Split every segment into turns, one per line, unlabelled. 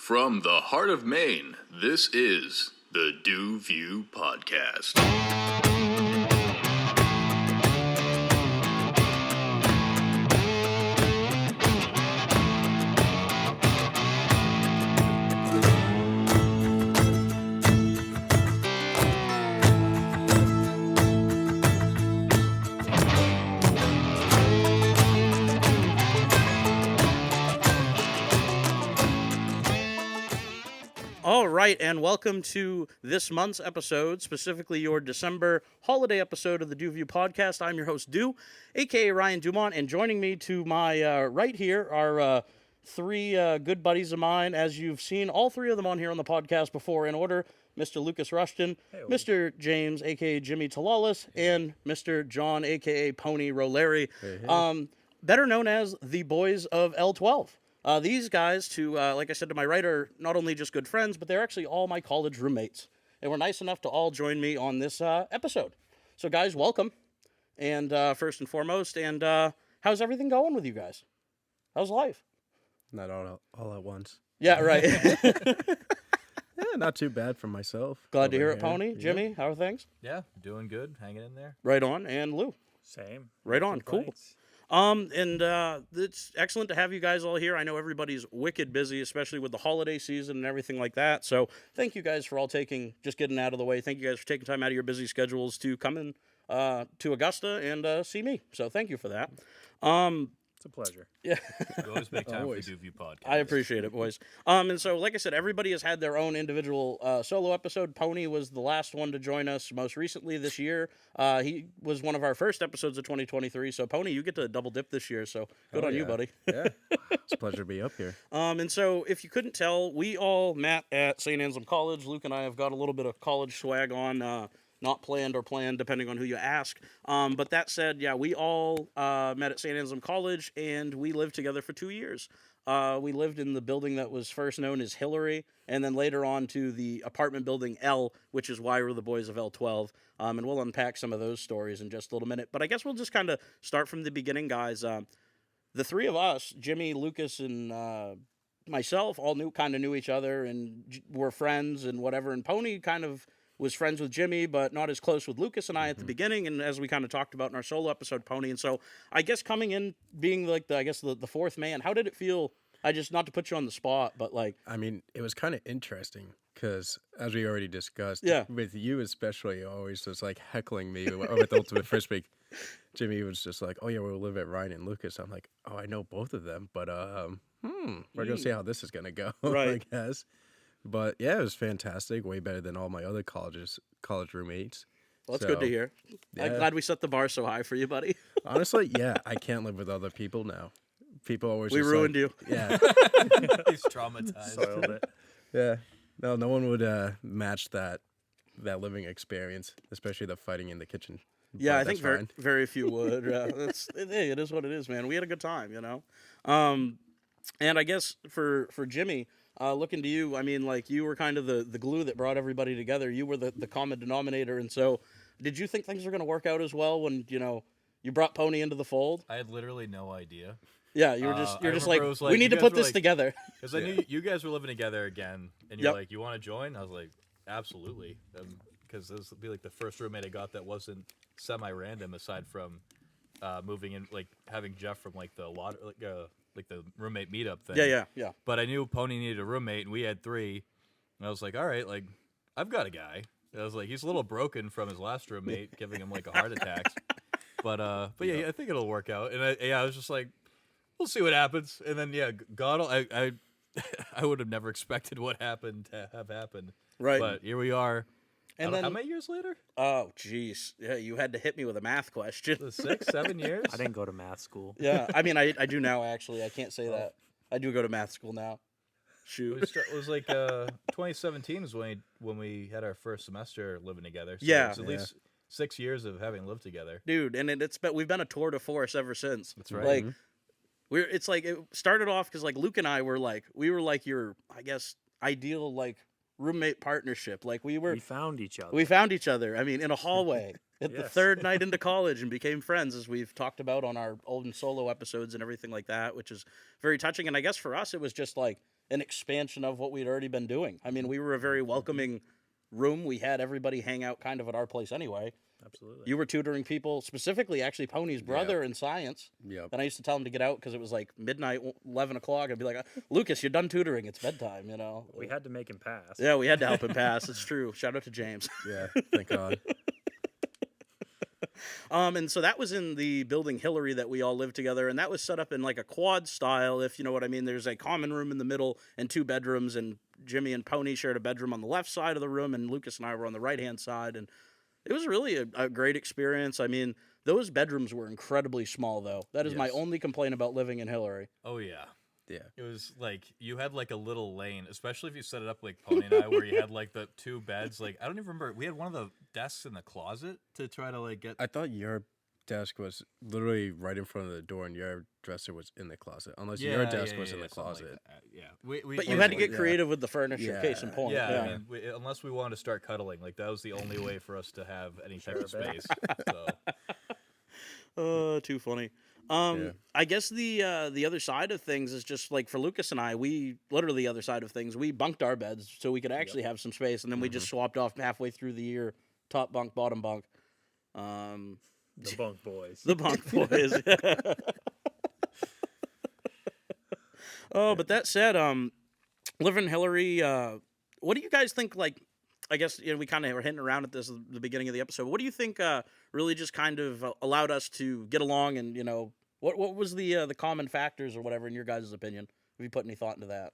From the heart of Maine, this is the DuView Podcast.
All right, and welcome to this month's episode, specifically your December holiday episode of the DuView Podcast. I'm your host, Du, a.k.a. Ryan Dumont, and joining me to my right here are three good buddies of mine. As you've seen, all three of them on here on the podcast before in order, Mr. Lucas Rushton, Mr. James, a.k.a. Jimmy Talalas, and Mr. John, a.k.a. Pony Rolleri, better known as the boys of L12. These guys, like I said to my right, are not only just good friends, but they're actually all my college roommates. And were nice enough to all join me on this episode. So, guys, welcome. And first and foremost, and how's everything going with you guys? How's life?
Not all at once.
Yeah, right.
Yeah, not too bad for myself.
Glad to hear it, Pony. Jimmy, how are things?
Yeah, doing good, hanging in there.
Right on. And Lou?
Same.
Right on. Cool. It's excellent to have you guys all here. I know everybody's wicked busy, especially with the holiday season and everything like that. So thank you guys for all just getting out of the way. Thank you guys for taking time out of your busy schedules to come in to Augusta and see me. So thank you for that.
It's a pleasure.
Yeah.
We always make time for the DuView Podcast.
I appreciate it, boys. And so, like I said, everybody has had their own individual solo episode. Pony was the last one to join us most recently this year. He was one of our first episodes of 2023. So, Pony, you get to double dip this year. So, good on you, buddy.
Yeah, it's a pleasure to be up here.
And so, if you couldn't tell, we all met at St. Anselm College. Luke and I have got a little bit of college swag on. Not planned or planned, depending on who you ask. But that said, yeah, we all met at St. Anselm College, and we lived together for 2 years. We lived in the building that was first known as Hillary, and then later on to the apartment building L, which is why we're the boys of L12. And we'll unpack some of those stories in just a little minute. But I guess we'll just kind of start from the beginning, guys. The three of us, Jimmy, Lucas, and myself, all knew each other and were friends and whatever. And Pony kind of was friends with Jimmy, but not as close with Lucas and I at the beginning, and as we kind of talked about in our solo episode, Pony. And so I guess coming in, being like the fourth man, how did it feel? Not to put you on the spot, but like...
I mean, it was kind of interesting, because as we already discussed, with you especially, always just like heckling me with Ultimate Frisbee. Jimmy was just like, oh yeah, we'll live at Ryan and Lucas. I'm like, oh, I know both of them, but we're going to see how this is going to go,
right.
I guess. But yeah, it was fantastic. Way better than all my other college roommates.
Well, that's good to hear.
Yeah.
I'm glad we set the bar so high for you, buddy.
Honestly, yeah, I can't live with other people now. People always
we
just
ruined you.
Yeah,
He's traumatized.
Soiled it.
yeah. No one would match that living experience, especially the fighting in the kitchen.
Yeah,
But
I think
that's fine.
very few would. Hey, it is what it is, man. We had a good time, you know. And I guess for Jimmy. Looking to you, I mean, like, you were kind of the glue that brought everybody together. You were the common denominator. And so, did you think things were going to work out as well when, you brought Pony into the fold?
I had literally no idea.
Yeah, you're just like, we need to put this together.
Because I knew you guys were living together again, and you're like, you want to join? I was like, absolutely. Because this would be like the first roommate I got that wasn't semi-random, aside from moving in, like, having Jeff from, like, the like the roommate meetup thing.
Yeah.
But I knew Pony needed a roommate, and we had three. And I was like, all right, like, I've got a guy. And I was like, he's a little broken from his last roommate, giving him, like, a heart attack. But yeah, I think it'll work out. And I was just like, we'll see what happens. And then, yeah, God, I would have never expected what happened to have happened.
Right.
But here we are.
And then,
how many years later?
Oh, jeez. Yeah, you had to hit me with a math question.
6, 7 years?
I didn't go to math school.
Yeah, I mean, I do now, actually. I can't say that. I do go to math school now. Shoot.
It was like 2017 was when we had our first semester living together. So
yeah.
It's at least 6 years of having lived together.
Dude, and we've been a tour de force ever since.
That's right.
Like, it's like, it started off because, like, Luke and I were like your, I guess, ideal, like, roommate partnership. Like, we
found each other.
We found each other. I mean, in a hallway at the third night into college, and became friends, as we've talked about on our old and solo episodes and everything like that, which is very touching. And I guess for us, it was just like, an expansion of what we'd already been doing. I mean, we were a very welcoming room. We had everybody hang out kind of at our place anyway.
Absolutely.
You were tutoring people, specifically actually Pony's brother in science.
Yep.
And I used to tell him to get out because it was like midnight, 11 o'clock. I'd be like, Lucas, you're done tutoring. It's bedtime, you know.
We had to make him pass.
Yeah, we had to help him pass. It's true. Shout out to James.
Yeah, thank God.
And so that was in the building Hillary that we all lived together, and that was set up in like a quad style, if you know what I mean. There's a common room in the middle and 2 bedrooms, and Jimmy and Pony shared a bedroom on the left side of the room, and Lucas and I were on the right-hand side, and it was really a great experience. I mean, those bedrooms were incredibly small, though. That is my only complaint about living in Hillary.
Oh, yeah.
Yeah.
It was like you had like a little lane, especially if you set it up like Pony and I, where you had like the 2 beds. Like, I don't even remember. We had one of the desks in the closet to try to like get.
I thought your desk was literally right in front of the door, and your dresser was in the closet. Unless your desk was in the closet.
Like yeah.
But you had to get creative with the furniture, case in point.
Yeah, I mean, unless we wanted to start cuddling, like that was the only way for us to have any type of space. So.
Too funny. I guess the other side of things is just like for Lucas and I, we literally the other side of things, we bunked our beds so we could actually have some space, and then we just swapped off halfway through the year, top bunk, bottom bunk.
The bunk boys.
The bunk boys. But that said, living in Hillary, what do you guys think? Like, I guess we kind of were hinting around at this at the beginning of the episode. What do you think really just kind of allowed us to get along? And what was the common factors or whatever in your guys' opinion? Have you put any thought into that?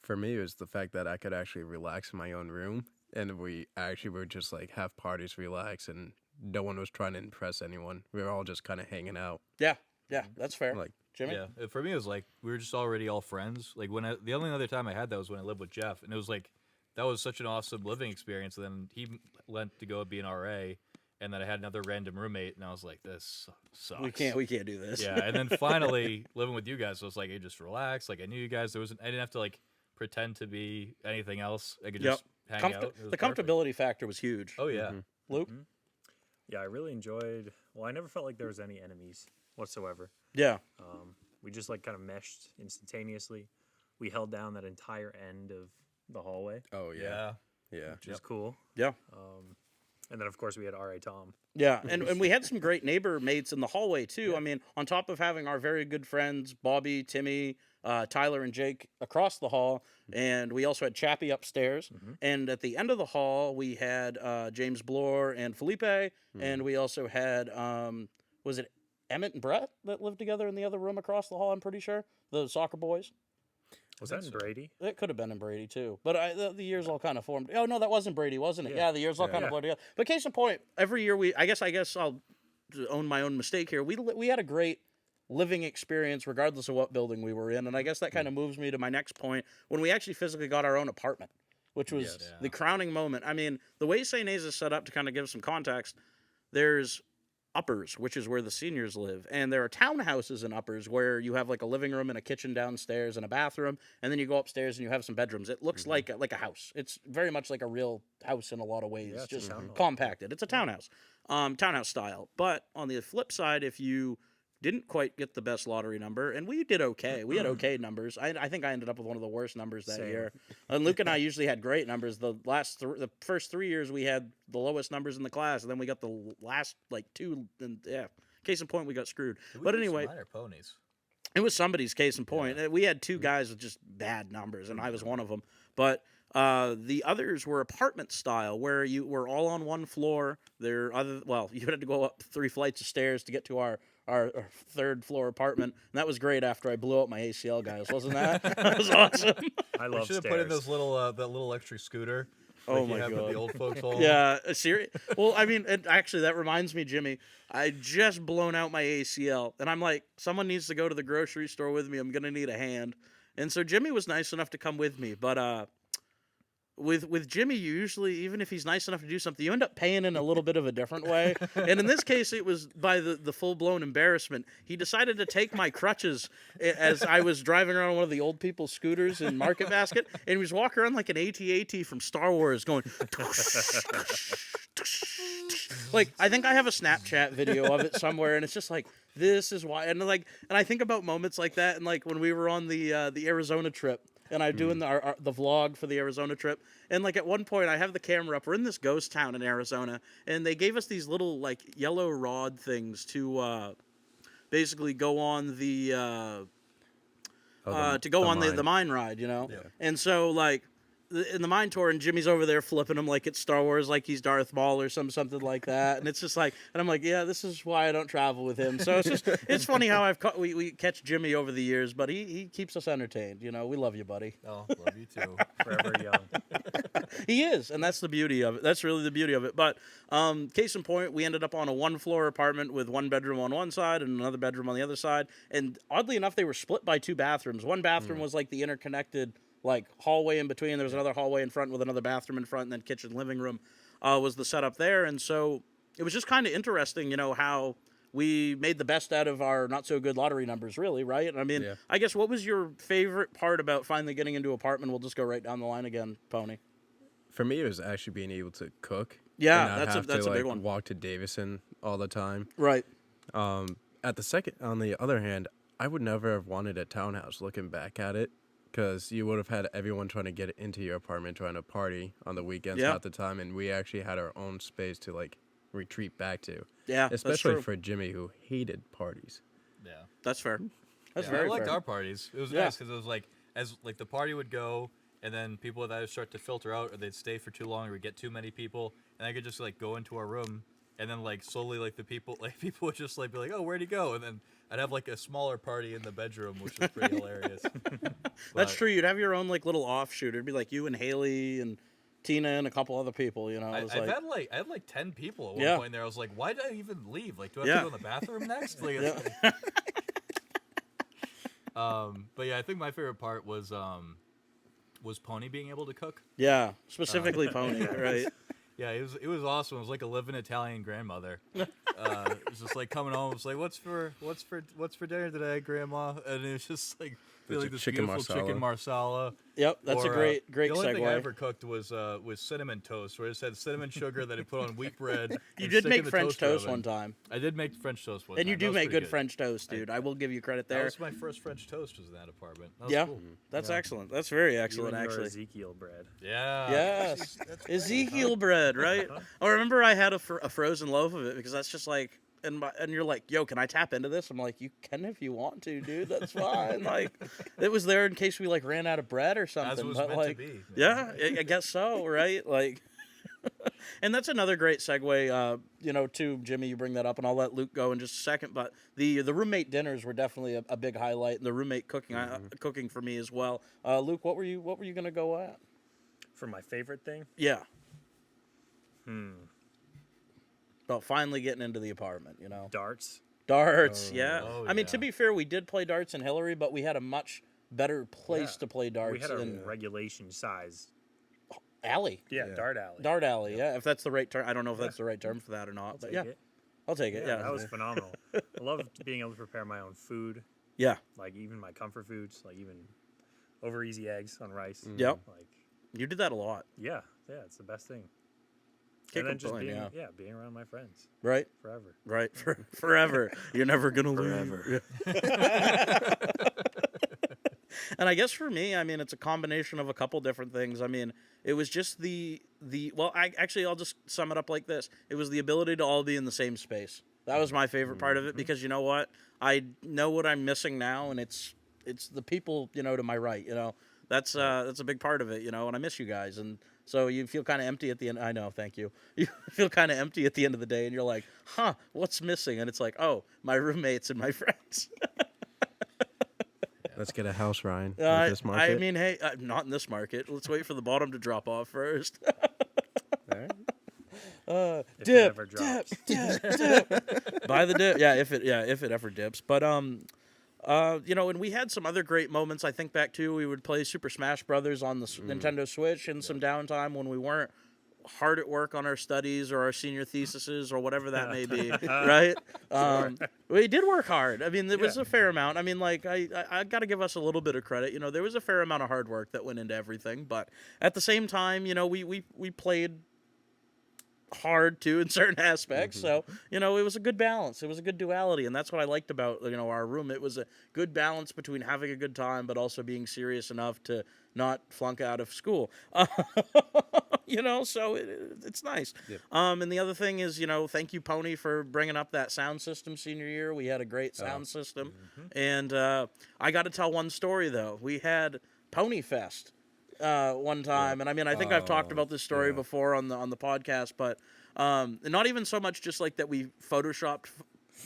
For me, it was the fact that I could actually relax in my own room, and we actually would just like have parties, relax, and no one was trying to impress anyone. We were all just kind of hanging out.
Yeah, that's fair.
Like,
Jimmy?
Yeah, for me it was like we were just already all friends. Like the only other time I had that was when I lived with Jeff, and it was like that was such an awesome living experience. And then he went to go be an RA, and then I had another random roommate, and I was like, this sucks.
We can't do this.
Yeah, and then finally living with you guys, so it was like, hey, just relax. Like I knew you guys. I didn't have to like pretend to be anything else. I could just hang out.
The comfortability factor was huge.
Oh yeah.
Luke?
Yeah, I really enjoyed. Well, I never felt like there was any enemies whatsoever.
Yeah.
We just like kind of meshed instantaneously. We held down that entire end of the hallway,
oh yeah,
which is cool.
Yeah.
And then of course we had R.A. Tom.
Yeah, and we had some great neighbor mates in the hallway too. Yeah. I mean, on top of having our very good friends Bobby, Timmy, Tyler, and Jake across the hall, and we also had Chappie upstairs. And at the end of the hall, we had James Bloor and Felipe, and we also had was it Emmett and Brett that lived together in the other room across the hall? I'm pretty sure the soccer boys.
Was that in Brady?
It could have been in Brady, too. But the years all kind of formed. Oh, no, that wasn't Brady, wasn't it? Yeah, the years all kind of blurred together. But case in point, every year I guess I'll own my own mistake here. We had a great living experience regardless of what building we were in. And I guess that kind of moves me to my next point. When we actually physically got our own apartment, which was the crowning moment. I mean, the way St. A's is set up, to kind of give some context, there's Uppers, which is where the seniors live, and there are townhouses in Uppers where you have like a living room and a kitchen downstairs and a bathroom, and then you go upstairs and you have some bedrooms. It looks like a house. It's very much like a real house in a lot of ways, just compacted. It's a townhouse, townhouse style. But on the flip side, if you didn't quite get the best lottery number, and we did okay. We had okay numbers. I think I ended up with one of the worst numbers that year. And Luke and I usually had great numbers. The first 3 years we had the lowest numbers in the class, and then we got the last like 2. And case in point, we got screwed. But anyway,
Minor ponies.
It was somebody's case in point. We had 2 guys with just bad numbers, and I was one of them. But the others were apartment style, where you were all on one floor. You had to go up 3 flights of stairs to get to our 3rd floor apartment, and that was great after I blew out my ACL, guys. Wasn't that? That was awesome.
I love
stairs. Should have put in those little that little extra scooter.
Oh
my
God!
The old folks home.
Yeah, serious. Well, I mean, actually, that reminds me, Jimmy. I just blown out my ACL, and I'm like, someone needs to go to the grocery store with me. I'm gonna need a hand. And so Jimmy was nice enough to come with me, but with Jimmy, you usually, even if he's nice enough to do something, you end up paying in a little bit of a different way. And in this case, it was by the full-blown embarrassment. He decided to take my crutches as I was driving around one of the old people's scooters in Market Basket, and he was walking around like an AT-AT from Star Wars going... Like, I think I have a Snapchat video of it somewhere, and it's just like, this is why. And I think about moments like that, and like when we were on the Arizona trip, and I'm doing the vlog for the Arizona trip. And like at one point, I have the camera up. We're in this ghost town in Arizona, and they gave us these little like yellow rod things to basically go on the the mine ride, you know.
Yeah.
And so like in the mine tour, and Jimmy's over there flipping him like it's Star Wars, like he's Darth Maul or something like that. And it's just like, and I'm like, yeah, this is why I don't travel with him. So it's just, it's funny how we catch Jimmy over the years, but he keeps us entertained. You know, we love you, buddy.
Oh, love you too.
Forever young.
He is, and that's the beauty of it. That's really the beauty of it. But case in point, we ended up on a 1-floor apartment with 1 bedroom on one side and another bedroom on the other side. And oddly enough, they were split by 2 bathrooms. One bathroom was like the interconnected like hallway in between. There was another hallway in front with another bathroom in front, and then kitchen, living room was the setup there. And so it was just kind of interesting, you know, how we made the best out of our not so good lottery numbers, really, right? And I mean, I guess what was your favorite part about finally getting into an apartment? We'll just go right down the line again, Pony.
For me, it was actually being able to cook.
Yeah,
and not
that's a big
like,
one.
Walk to Davison on the time.
Right.
On the other hand, I would never have wanted a townhouse. Looking back at it, because you would have had everyone trying to get into your apartment, trying to party on the weekends at the time, and we actually had our own space to like retreat back to.
Yeah,
especially
that's true.
for Jimmy, who hated parties.
Yeah.
That's fair. That's
Yeah,
very
I liked
fair.
our parties. It was nice because it was like as like the party would go, and then people would either start to filter out, or they'd stay for too long, or we'd get too many people, and I could just like go into our room, and then like slowly like people would just like be like, oh, where'd he go? And then I'd have like a smaller party in the bedroom, which was pretty hilarious.
That's true. You'd have your own like little offshoot. It'd be like you and Haley and Tina and a couple other people. You know,
I had like 10 people at one point there. I was like, why did I even leave? Like, do I have to go in the bathroom next? Like, but yeah, I think my favorite part was Pony being able to cook.
Yeah, specifically Pony, right?
Yeah, it was awesome. It was like a living Italian grandmother. It was just like coming home. It was like, what's for dinner today, Grandma? And it was just like this
chicken
beautiful chicken marsala.
Yep, that's a great
The only
segue.
thing I ever cooked was cinnamon toast, where it said cinnamon sugar that I put on wheat bread.
You
and
did
stick
make
in the
French
toaster
toast
oven.
one time,
I did make French toast one
and
time.
you
That
do
was
make
pretty
good French toast, dude. I will give you credit
That
there.
was my first French toast. Was in that apartment. That was cool.
That's excellent. That's very excellent,
You and your
actually.
Ezekiel bread.
Yeah.
Yes,
That's
Ezekiel bread, right? I remember I had a frozen loaf of it because that's just like, and you're like, yo, can I tap into this? I'm like, you can if you want to, dude. That's fine. Like, it was there in case we like ran out of bread or something.
As it was
but
meant
like,
to be.
yeah, I guess so, right? Like, and that's another great segue, you know, to Jimmy. You bring that up, and I'll let Luke go in just a second. But the roommate dinners were definitely a big highlight, and the roommate cooking cooking for me as well. Luke, what were you gonna go at?
For my favorite thing?
Yeah. About finally getting into the apartment, you know.
Darts.
Darts, yeah.
Oh,
I mean,
yeah.
to be fair, we did play darts in Hillary, but we had a much better place to play darts
We had a
in
regulation size.
alley.
Yeah, dart alley.
Dart alley, yeah. If that's the right term. I don't know if that's the right term for that or not. But
Take
yeah,
it.
I'll take it.
Yeah,
Yeah.
that was phenomenal. I loved being able to prepare my own food,
Yeah.
like even my comfort foods, like even over easy eggs on rice.
Yep.
Like,
You did that a lot.
yeah, it's the best thing.
Can't
And then just
complain,
being, being around my friends
Right?
forever.
Right. Forever. You're never going to leave. And I guess for me, I mean, it's a combination of a couple different things. I mean, it was just I'll just sum it up like this. It was the ability to all be in the same space. That was my favorite part of it because you know what? I know what I'm missing now, and it's the people, you know, to my right, you know. That's a big part of it, you know, and I miss you guys. And so you feel kind of empty at the end. I know, thank you. You feel kind of empty at the end of the day, and you're like, huh, what's missing? And it's like, oh, my roommates and my friends.
Let's get a house, Ryan. With this market.
I mean, hey, not in this market. Let's wait for the bottom to drop off first.
All right.
If it
Dip,
ever drops.
dip. Buy the dip. Yeah, if it ever dips. But you know, and we had some other great moments. I think back to we would play Super Smash Brothers on the Nintendo Switch in some downtime when we weren't hard at work on our studies or our senior theses or whatever that may be, right? We did work hard. I mean, there was a fair amount. I mean, like I got to give us a little bit of credit. You know, there was a fair amount of hard work that went into everything, but at the same time, you know, we played hard too in certain aspects. So, it was a good balance. It was a good duality, and that's what I liked about, our room. It was a good balance between having a good time but also being serious enough to not flunk out of school. So it's nice.
Yep.
And the other thing is, thank you, Pony, for bringing up that sound system senior year. We had a great sound system. And I got to tell one story, though. We had Pony Fest one time. And I think I've talked about this story before on the podcast, but not even so much just like that we photoshopped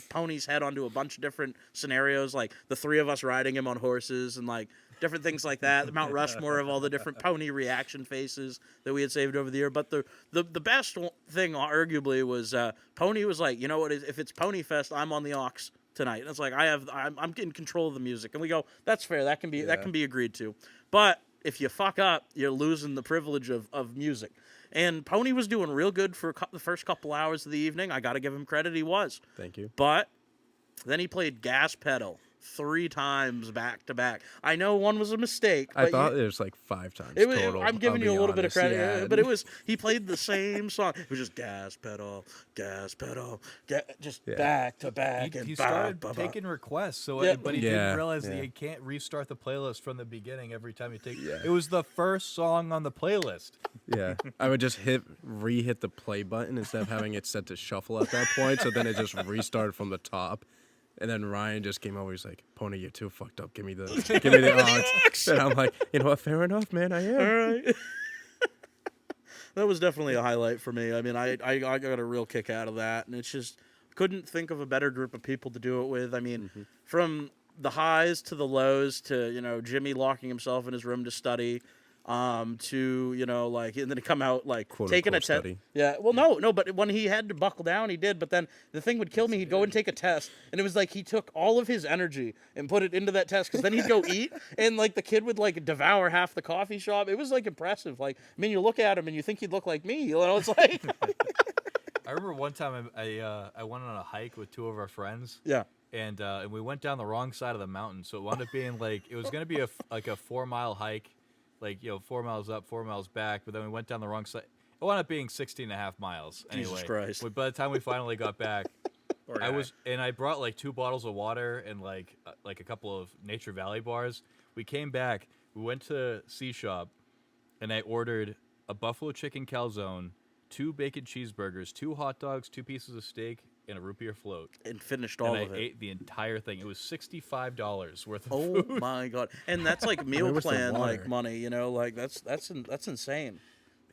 Pony's head onto a bunch of different scenarios, like the three of us riding him on horses and like different things like that. The Mount Rushmore of all the different Pony reaction faces that we had saved over the year. But the best thing, arguably, was Pony was like, you know what? If it's Pony Fest, I'm on the aux tonight. And it's like I'm in control of the music, and we go, that's fair. That can be agreed to. But if you fuck up, you're losing the privilege of music. And Pony was doing real good for the first couple hours of the evening. I got to give him credit. He was.
Thank you.
But then he played Gas Pedal 3 times back to back. I know one was a mistake.
I thought it was like 5 times total.
I'm giving you a little bit of credit,
yeah.
but he played the same song. It was just gas pedal, back to back.
He started taking requests, but he didn't realize that you can't restart the playlist from the beginning every time you take. Yeah. It was the first song on the playlist.
Yeah, I would just re-hit the play button instead of having it set to shuffle at that point. So then it just restarted from the top. And then Ryan just came over. He's like, "Pony, you're too fucked up. Give me the aux." And I'm like, "You know what? Fair enough, man. I am."
All right. That was definitely a highlight for me. I got a real kick out of that, and it's just couldn't think of a better group of people to do it with. From the highs to the lows to Jimmy locking himself in his room to study. To and then to come out like
quote,
taking a
test.
Yeah, well, no, but when he had to buckle down, he did. But then the thing would kill me. He'd go and take a test, and it was like he took all of his energy and put it into that test. Because then he'd go eat, and like the kid would like devour half the coffee shop. It was like impressive. Like, you look at him and you think he'd look like me. It's like.
I remember one time I went on a hike with 2 of our friends.
Yeah.
And we went down the wrong side of the mountain, so it wound up being like it was going to be a 4-mile hike. 4 miles up, 4 miles back, but then we went down the wrong side. It wound up being 16.5 miles.
Jesus
anyway.
Christ.
By the time we finally got back, I brought like 2 bottles of water and like a couple of Nature Valley bars. We came back, we went to C Shop, and I ordered a buffalo chicken calzone, 2 bacon cheeseburgers, 2 hot dogs, 2 pieces of steak, and a root beer float.
And finished all of it.
I ate the entire thing. It was $65 worth of
food.
Oh
my God. And that's like meal plan like money, that's insane.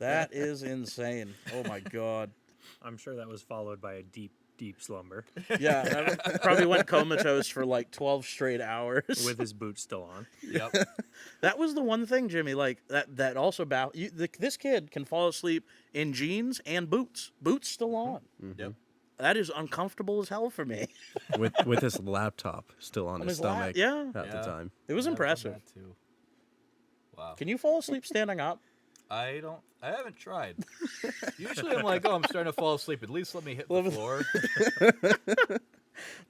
That is insane. Oh my God.
I'm sure that was followed by a deep slumber.
Yeah, I probably went comatose for like 12 straight hours
with his boots still on.
Yep.
That was the one thing, Jimmy, like that also this kid can fall asleep in jeans and boots still on.
Mm-hmm.
Yep.
That is uncomfortable as hell for me.
with his laptop still on his stomach at the time.
It was impressive.
That too. Wow.
Can you fall asleep standing up?
I haven't tried. Usually I'm like, I'm starting to fall asleep. At least let me hit the floor.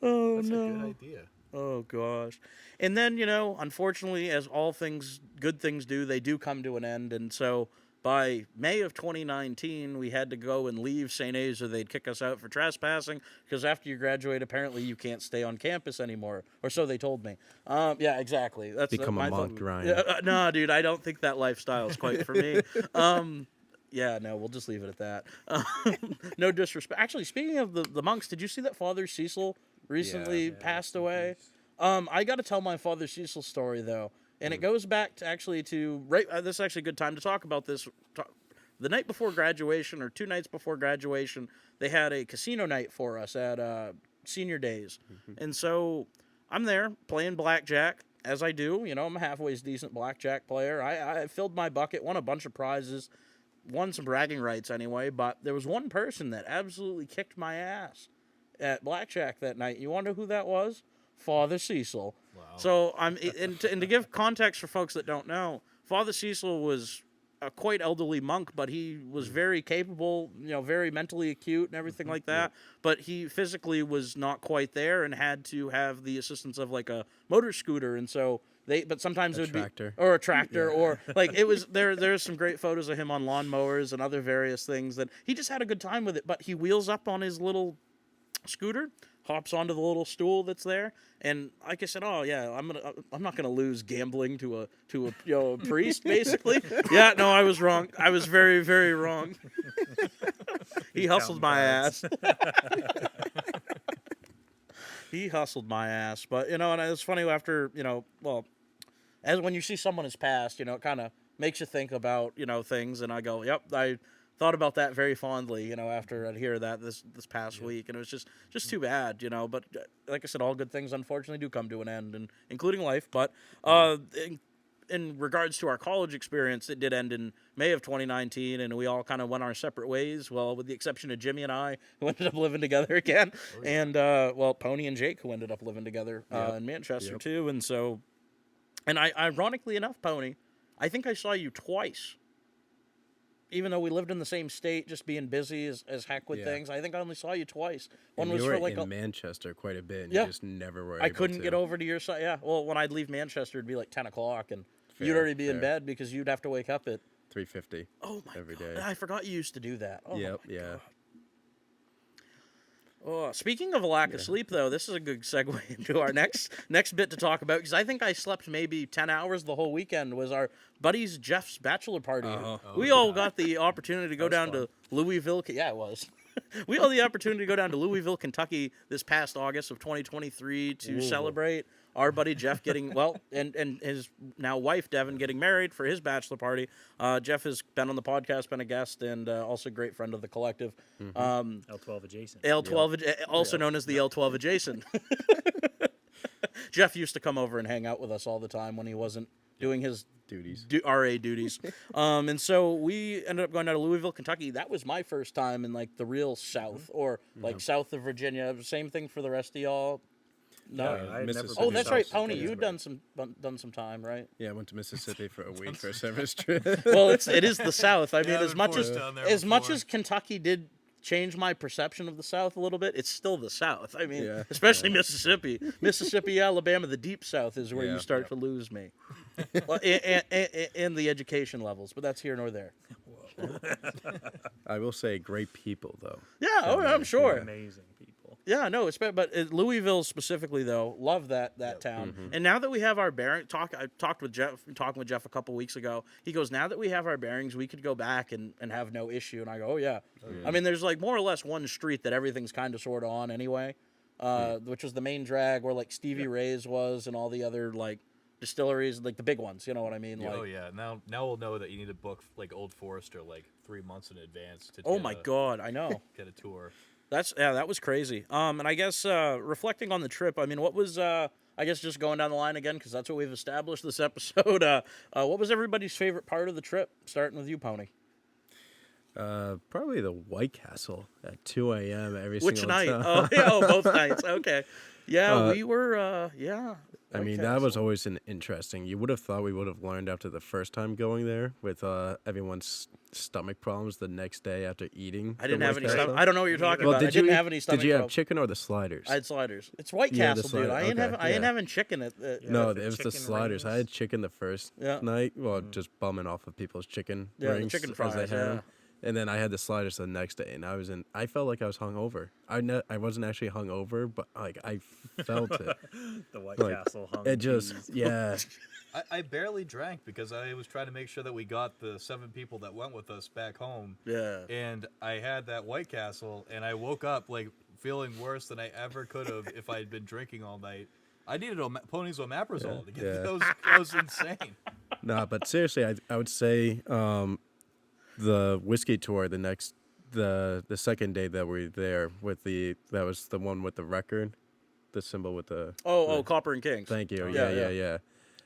Oh,
That's
no.
a good idea.
Oh, gosh. And then, unfortunately, as all good things do, they do come to an end. And so by May of 2019, we had to go and leave St. A's or they'd kick us out for trespassing because after you graduate, apparently you can't stay on campus anymore. Or so they told me. Yeah, exactly. That's
Become a monk, Ryan.
Yeah, no, dude, I don't think that lifestyle is quite for me. Yeah, no, we'll just leave it at that. No disrespect. Actually, speaking of the monks, did you see that Father Cecil recently passed away? I got to tell my Father Cecil story, though. And it goes back to this is actually a good time to talk about this. The night before graduation, or 2 nights before graduation, they had a casino night for us at senior days. Mm-hmm. And so I'm there playing blackjack, as I do. I'm a halfway decent blackjack player. I filled my bucket, won a bunch of prizes, won some bragging rights anyway. But there was one person that absolutely kicked my ass at blackjack that night. You want to know who that was? Father Cecil. Wow. So and to give context for folks that don't know, Father Cecil was a quite elderly monk, but he was very capable, very mentally acute and everything like that. But he physically was not quite there and had to have the assistance of like a motor scooter. And so, But sometimes it would
tractor.
be or a tractor or like it was there's some great photos of him on lawnmowers and other various things that he just had a good time with it. But he wheels up on his little scooter, hops onto the little stool that's there, and like I said, oh yeah, I'm not gonna lose gambling to a priest basically. Yeah, no, I was wrong. I was very, very wrong. He hustled my ass. He hustled my ass, but and it's funny after as when you see someone has passed, it kind of makes you think about things, and I go, yep, I thought about that very fondly, after I'd hear that this past week, and it was just too bad, but like I said, all good things unfortunately do come to an end, and including life, but in regards to our college experience, it did end in May of 2019, and we all kind of went our separate ways. Well, with the exception of Jimmy and I, who ended up living together again, and Pony and Jake, who ended up living together in Manchester too. And so, I ironically enough, Pony, I think I saw you twice. Even though we lived in the same state, just being busy as heck with things, I think I only saw you twice. One was
you were
for like
in Manchester quite a bit, and
you
just never were.
I couldn't get over to your side. Yeah, well, when I'd leave Manchester, it'd be like 10 o'clock, and you'd already be in bed because you'd have to wake up at
3:50.
Oh my
every
God.
day.
I forgot you used to do that. Oh
Yep.
my
Yeah.
God. Oh, speaking of a lack of sleep, though, this is a good segue into our next bit to talk about, because I think I slept maybe 10 hours the whole weekend. Was our buddy's Jeff's bachelor party. We all got the opportunity to go down to Louisville. Yeah, it was. We all had the opportunity to go down to Louisville, Kentucky this past August of 2023 to celebrate our buddy Jeff getting, and his now wife, Devin, getting married for his bachelor party. Jeff has been on the podcast, been a guest, and also a great friend of the collective.
L12 adjacent.
L12, also known as the L12 adjacent. Jeff used to come over and hang out with us all the time when he wasn't doing his
duties,
RA duties. And so we ended up going down to Louisville, Kentucky. That was my first time in like the real South, or like south of Virginia. Same thing for the rest of y'all. No,
I had never
oh,
been
that's
south
right,
of
Pony.
Gettysburg.
You'd done some time, right?
Yeah, I went to Mississippi for a week for a service trip.
Well, it is the South. I mean,
I've
as
been
much
forced down there
as much
before.
as Kentucky did change my perception of the South a little bit, it's still the South. I mean,
Yeah.
especially Mississippi, Alabama, the deep South is where you
Yeah.
start to lose me. Well, in the education levels, but that's here nor there.
I will say, great people though.
Yeah, I'm sure.
Amazing people.
Yeah, no, but Louisville specifically though, love that town. And now that we have our bearings, I talked with Jeff, talking with Jeff a couple weeks ago. He goes, now that we have our bearings, we could go back and have no issue. And I go, oh yeah. I mean, there's like more or less one street that everything's kind of sort of on anyway, which was the main drag where like Stevie Ray's was and all the other like distilleries, like the big ones. You know what I mean? Like,
Oh yeah. Now we'll know that you need to book like Old Forester like 3 months in advance to.
oh my God, I know.
Get a tour.
That was crazy. And I guess reflecting on the trip, I mean, what was I guess just going down the line again, because that's what we've established this episode. What was everybody's favorite part of the trip? Starting with you, Pony.
Probably the White Castle at 2 a.m. every
Which
single
night?
time.
Oh, yeah, both nights. Okay. Yeah, we were. Yeah.
I mean, that was always an interesting. You would have thought we would have learned after the first time going there with everyone's stomach problems the next day after eating.
I didn't
the
have
White
any
Castle.
stomach. I don't know what you're talking
Well,
about. I
did you
didn't
eat-
have any stomach
Did you have
trouble.
chicken or the sliders?
I had sliders. It's White
Yeah, the
Castle, dude. I ain't
slider.
having
Okay,
chicken at.
No,
the
it was the
chicken
sliders. I
rings.
had chicken the first night. Well, just bumming off of people's chicken
Yeah, the
rings
chicken
as
fries,
they had
yeah.
'em. And then I had the sliders the next day, and I felt like I was hungover. I wasn't actually hungover, but like I felt it.
The White
Like,
Castle hung
It just,
cheese.
yeah.
I barely drank because I was trying to make sure that we got the 7 people that went with us back home.
Yeah.
And I had that White Castle, and I woke up like feeling worse than I ever could have if I had been drinking all night. I needed Pony's omeprazole to get that was insane.
No, but seriously, I would say the whiskey tour the second day that we were there that was the one with the record, the symbol with the
Copper and Kings.
Thank you.
Yeah,
Yeah.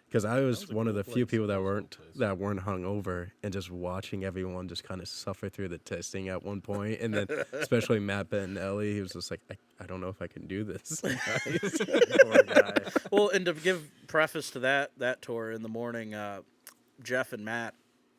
Because I was
a
one of
cool
the few
place.
people that
That was a
weren't
cool place.
hungover, and just watching everyone just kind of suffer through the testing at one point, and then especially Matt Bettinelli, he was just like, I don't know if I can do this.
Poor guy.
Well, and to give preface to that tour in the morning, Jeff and Matt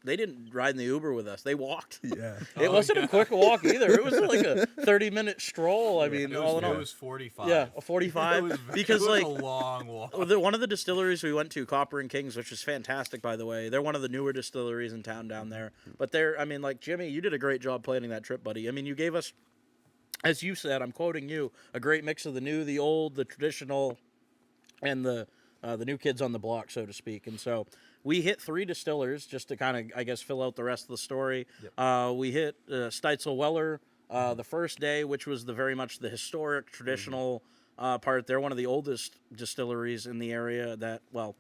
they didn't ride in the Uber with us. They walked.
Yeah.
It wasn't a quick walk either. It was like a 30-minute stroll. I mean, all in all.
It was 45.
Yeah, a 45.
It was,
because
it was
like
a long walk.
one of the distilleries we went to, Copper and Kings, which is fantastic, by the way. They're one of the newer distilleries in town down there. But I mean, like, Jimmy, you did a great job planning that trip, buddy. I mean, you gave us, as you said, I'm quoting you, a great mix of the new, the old, the traditional, and the new kids on the block, so to speak. And so we hit 3 distillers just to kind of, I guess, fill out the rest of the story. Yep. We hit Steitzel Weller the first day, which was very much the historic, traditional part. They're one of the oldest distilleries in the area that, well,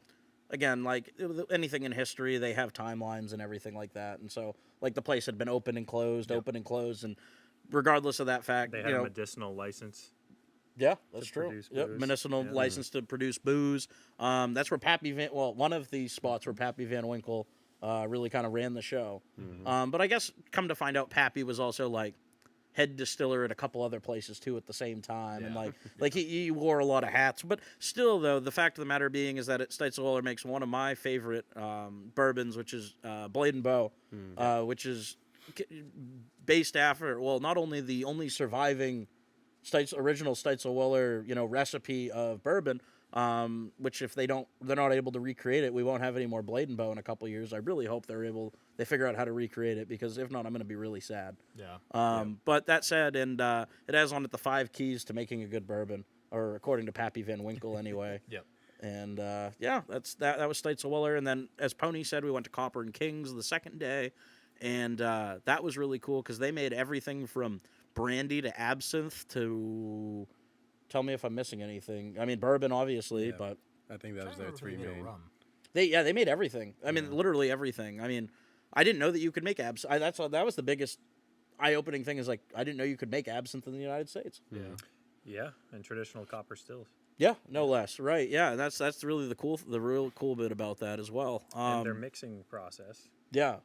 again, like anything in history, they have timelines and everything like that. And so, like, the place had been open and closed, and regardless of that fact,
they had a medicinal license.
Yeah, that's true. Yep,
booze.
medicinal license to produce booze. That's where one of the spots where Pappy Van Winkle really kind of ran the show. Mm-hmm. But I guess come to find out, Pappy was also like head distiller at a couple other places too at the same time, and like he wore a lot of hats. But still, though, the fact of the matter being is that Steitzel Weller makes one of my favorite bourbons, which is Blade and Bow, which is based after not only the only surviving original Steitzel Weller, recipe of bourbon, which if they're not able to recreate it, we won't have any more Blade and Bow in a couple of years. I really hope they figure out how to recreate it, because if not, I'm going to be really sad.
Yeah.
But that said, and it has on it the 5 keys to making a good bourbon, or according to Pappy Van Winkle anyway.
Yep.
And that was Steitzel Weller. And then, as Pony said, we went to Copper and Kings the second day, and that was really cool because they made everything from brandy to absinthe to, tell me if I'm missing anything. I mean, bourbon, obviously, but
I think that was their 3 main.
They made everything. I mean, literally everything. I mean, I didn't know that you could make absinthe. That was the biggest eye-opening thing, is like, I didn't know you could make absinthe in the United States.
Yeah, and traditional copper stills.
Yeah, no less. Right. Yeah, that's really the real cool bit about that as well.
And their mixing process.
Yeah.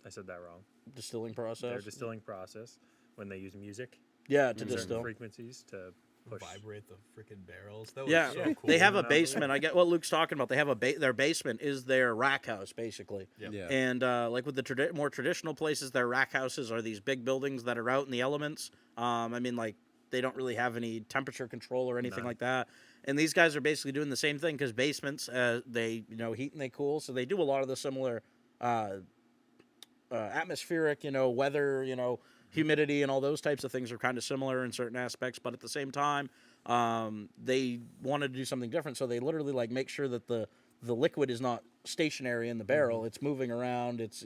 I said that wrong.
Distilling process.
Their distilling process, when they use music.
Yeah, to distill.
Frequencies to push.
Vibrate the freaking barrels. That was so cool.
They have a basement. I get what Luke's talking about. They have their basement is their rack house, basically.
Yep.
Yeah. And like with the more traditional places, their rack houses are these big buildings that are out in the elements. I mean, like, they don't really have any temperature control or anything like that. And these guys are basically doing the same thing, because basements, they heat and they cool, so they do a lot of the similar atmospheric, weather, humidity and all those types of things are kind of similar in certain aspects, but at the same time, they wanted to do something different, so they literally like make sure that the liquid is not stationary in the barrel. It's moving around. It's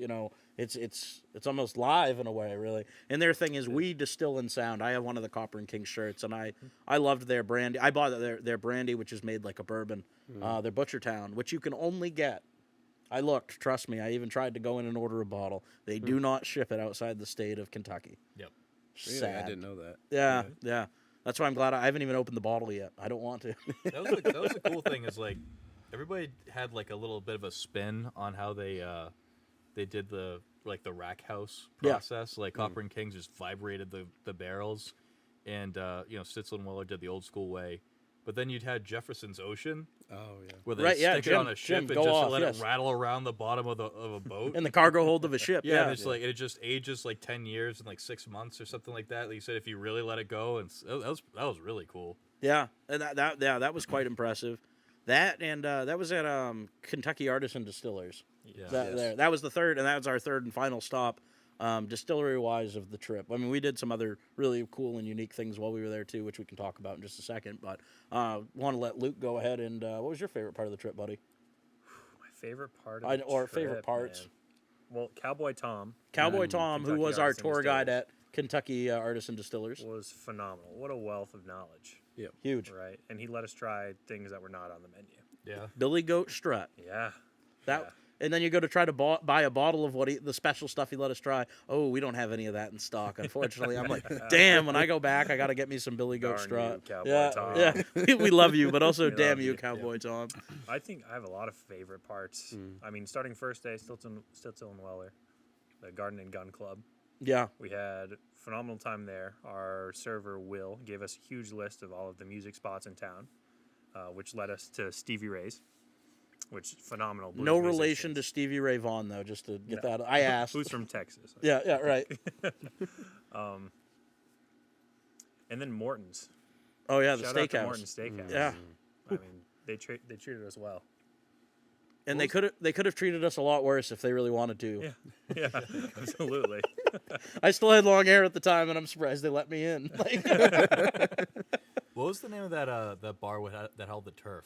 it's almost live in a way, really. And their thing is, we distill in sound. I have one of the Copper and King shirts, and I loved their brandy. I bought their brandy, which is made like a bourbon. Their Butchertown, which you can only get. I looked, trust me, I even tried to go in and order a bottle. They do not ship it outside the state of Kentucky.
Yep.
Really?
Sad.
I didn't know that.
Yeah. That's why I'm glad I haven't even opened the bottle yet. I don't want to.
That was the cool thing, is like everybody had like a little bit of a spin on how they did the rack house process. Like Copper and Kings just vibrated the barrels, and Steitzel and Weller did the old school way. But then you'd had Jefferson's Ocean.
Oh, yeah.
Where they stick it on a ship and just let
it
rattle around the bottom of a boat.
In the cargo hold of a ship.
Yeah, and it's like it just ages like 10 years and like 6 months or something like that. Like you said, if you really let it go, and that was really cool.
Yeah, and that was quite impressive. That and that was at Kentucky Artisan Distillers.
Yeah.
That was the third, and that was our third and final stop, distillery-wise, of the trip. I mean, we did some other really cool and unique things while we were there, too, which we can talk about in just a second. But want to let Luke go ahead, and what was your favorite part of the trip, buddy?
My favorite part of the trip,
favorite parts?
Man. Well, Cowboy Tom,
who was our tour guide at Kentucky Artisan Distillers.
Was phenomenal. What a wealth of knowledge.
Yeah, huge.
Right, and he let us try things that were not on the menu.
Yeah.
Billy Goat Strut.
Yeah.
And then you go to try to buy a bottle of the special stuff he let us try. Oh, we don't have any of that in stock, unfortunately. I'm like, damn, when I go back, I got to get me some Billy Goat Strut.
You, Cowboy Tom.
Yeah, we love you, but also damn you, Cowboy Tom.
I think I have a lot of favorite parts. I mean, starting first day, Steitzel and Weller, the Garden and Gun Club.
Yeah.
We had phenomenal time there. Our server, Will, gave us a huge list of all of the music spots in town, which led us to Stevie Ray's. which is phenomenal. Blues
No relation to
musicians.
Stevie Ray Vaughan, though, just to get
No.
that. I asked.
Who's from Texas?
Yeah, right.
And then Morton's.
Oh, yeah, the
Shout out to
Steakhouse.
Morton's Steakhouse.
Yeah.
I mean, they treated us well.
And they could have treated us a lot worse if they really wanted to.
Yeah, absolutely.
I still had long hair at the time, and I'm surprised they let me in. Like,
What was the name of that bar that held the turf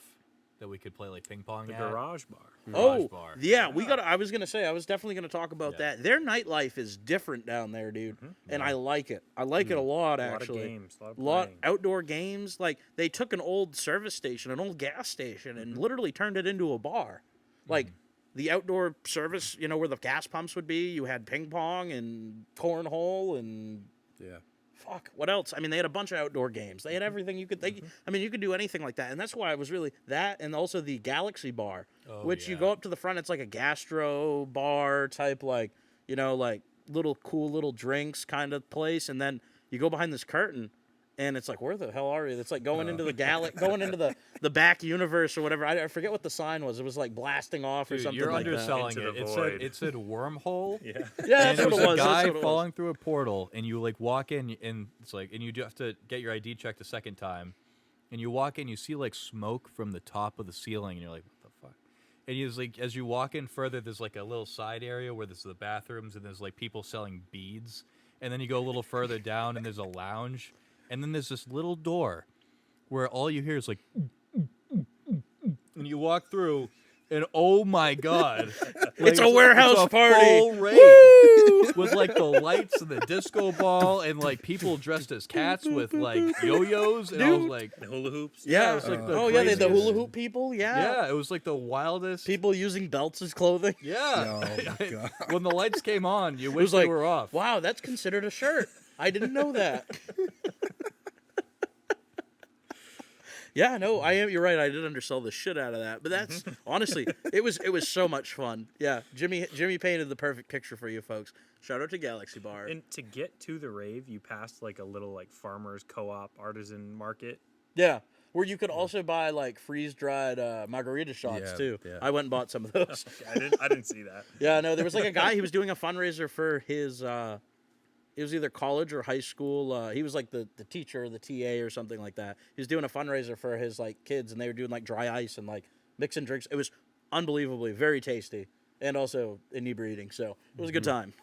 that we could play like ping pong
The
at?
Garage Bar.
oh,
Bar.
yeah, I was gonna say, I was definitely gonna talk about that. Their nightlife is different down there, dude, and I like it. I like it a lot, actually.
A lot of games, a lot of
lot
playing.
outdoor games. Like they took an old service station, an old gas station, and literally turned it into a bar. Like the outdoor service, where the gas pumps would be. You had ping pong and cornhole and fuck, what else? I mean, they had a bunch of outdoor games. They had everything you could. You could do anything like that, and that's why it was really that, and also the Galaxy Bar, which you go up to the front. It's like a gastro bar type, like little cool little drinks kind of place, and then you go behind this curtain. And it's like, where the hell are you? It's like going into the going into the back universe or whatever. I forget what the sign was. It was like blasting off or
Dude,
something
you're
like that.
underselling
Into
it.
the
It
void.
said wormhole.
Yeah.
Yeah,
And
that's what
it
it
was
was.
a guy
That's what it was.
falling through a portal, and you like walk in, and it's like, and you do have to get your ID checked a second time, and you walk in, you see like smoke from the top of the ceiling, and you're like, what the fuck? And you like, as you walk in further, there's like a little side area where there's the bathrooms, and there's like people selling beads, and then you go a little further down, and there's a lounge, and then there's this little door where all you hear is like, and you walk through. And oh my god,
It's a warehouse party.
full rave with like the lights and the disco ball and like people dressed as cats with like yo-yos, and I was like,
The hula hoops.
Yeah,
it was like the
they had the
craziest.
hula hoop people.
yeah, it was like the wildest.
People using belts as clothing.
Yeah,
Oh my God.
when the lights came on, you
It
wish
was
they
like,
were off.
wow, that's considered a shirt. I didn't know that. Yeah, no, I am. You're right. I did undersell the shit out of that, but that's honestly, it was so much fun. Yeah, Jimmy painted the perfect picture for you folks. Shout out to Galaxy Bar.
And to get to the rave, you passed like a little like farmers co-op artisan market.
Yeah, where you could also buy like freeze dried margarita shots
Yeah,
too.
yeah.
I went and bought some of those.
I didn't see that.
Yeah, no, there was like a guy. He was doing a fundraiser for his. It was either college or high school. He was like the teacher or the TA or something like that. He was doing a fundraiser for his like kids, and they were doing like dry ice and like mixing drinks. It was unbelievably very tasty and also inebriating. So it was a good time.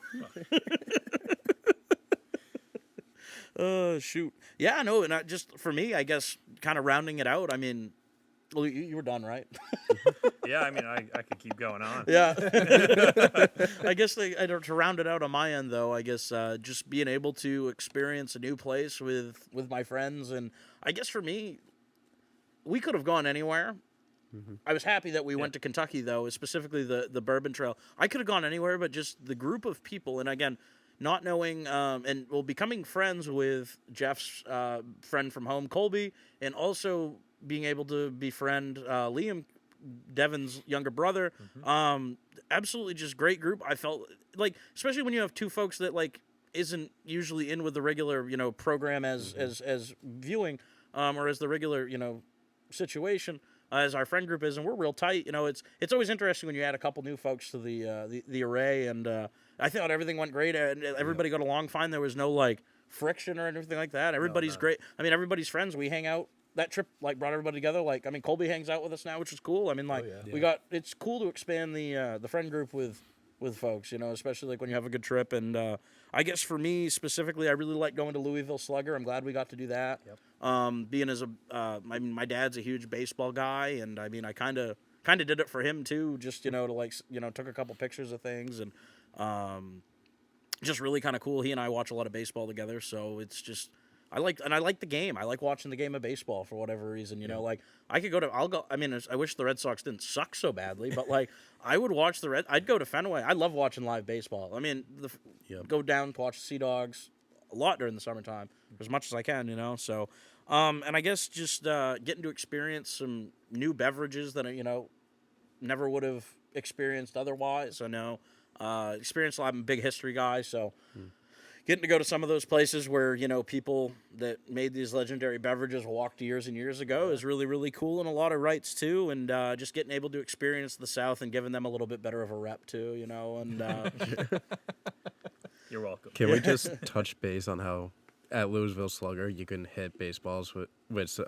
Shoot. Yeah, no, and just for me, I guess, kind of rounding it out. I mean, well, you were done, right?
Yeah, I mean, I could keep going on.
Yeah. I guess to round it out on my end, though, I guess just being able to experience a new place with my friends. And I guess for me, we could have gone anywhere. I was happy that we went to Kentucky, though, specifically the Bourbon Trail. I could have gone anywhere, but just the group of people. And again, not knowing and becoming friends with Jeff's friend from home, Colby, and also being able to befriend Liam, Devin's younger brother. Absolutely just great group. I felt like, especially when you have two folks that like isn't usually in with the regular, program as viewing, or as the regular, situation, as our friend group is, and we're real tight. It's always interesting when you add a couple new folks to the array, and I thought everything went great, and everybody got along fine. There was no like friction or anything like that. Everybody's great. I mean, everybody's friends. We hang out. That trip like brought everybody together. Like, I mean, Colby hangs out with us now, which is cool. I mean, like it's cool to expand the friend group with folks, especially like when you have a good trip. And I guess for me specifically, I really like going to Louisville Slugger. I'm glad we got to do that. Being as I mean, my dad's a huge baseball guy, and I mean, I kind of did it for him too. Just to like took a couple pictures of things, and just really kind of cool. He and I watch a lot of baseball together, so it's just. I like the game. I like watching the game of baseball for whatever reason. Like I could I'll go. I mean, I wish the Red Sox didn't suck so badly, but like I would watch I'd go to Fenway. I love watching live baseball. I mean, go down to watch the Sea Dogs a lot during the summertime, as much as I can. So, and I guess just getting to experience some new beverages that I never would have experienced otherwise. I know experienced a lot. I'm a big history guy, so. getting to go to some of those places where, people that made these legendary beverages walked years and years ago is really, really cool, and a lot of rights too. And just getting able to experience the South and giving them a little bit better of a rep too, and
You're welcome.
Can we just touch base on how at Louisville Slugger you can hit baseballs with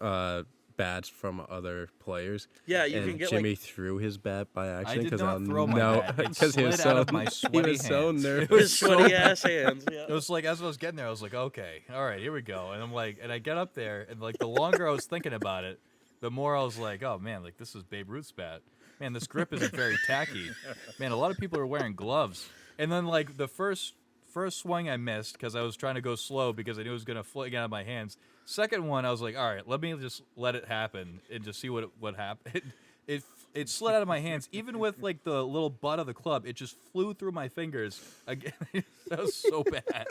bats from other players?
Yeah, you
and
can get
Jimmy threw his bat by accident.
I did not throw my bat. It
because he was
slid out
so
of my sweaty
he was so
hands.
nervous.
his sweaty ass hands. Yeah.
It was like, as I was getting there, I was like, okay, all right, here we go. And I'm like, and I get up there, and like the longer I was thinking about it, the more I was like, oh man, like this is Babe Ruth's bat. Man, this grip isn't very tacky. Man, a lot of people are wearing gloves. And then like the first swing I missed because I was trying to go slow because I knew it was gonna fling out of my hands. Second one, I was like, all right, let me just let it happen and just see what happened. It slid out of my hands, even with like the little butt of the club. It just flew through my fingers. Again, that was so bad.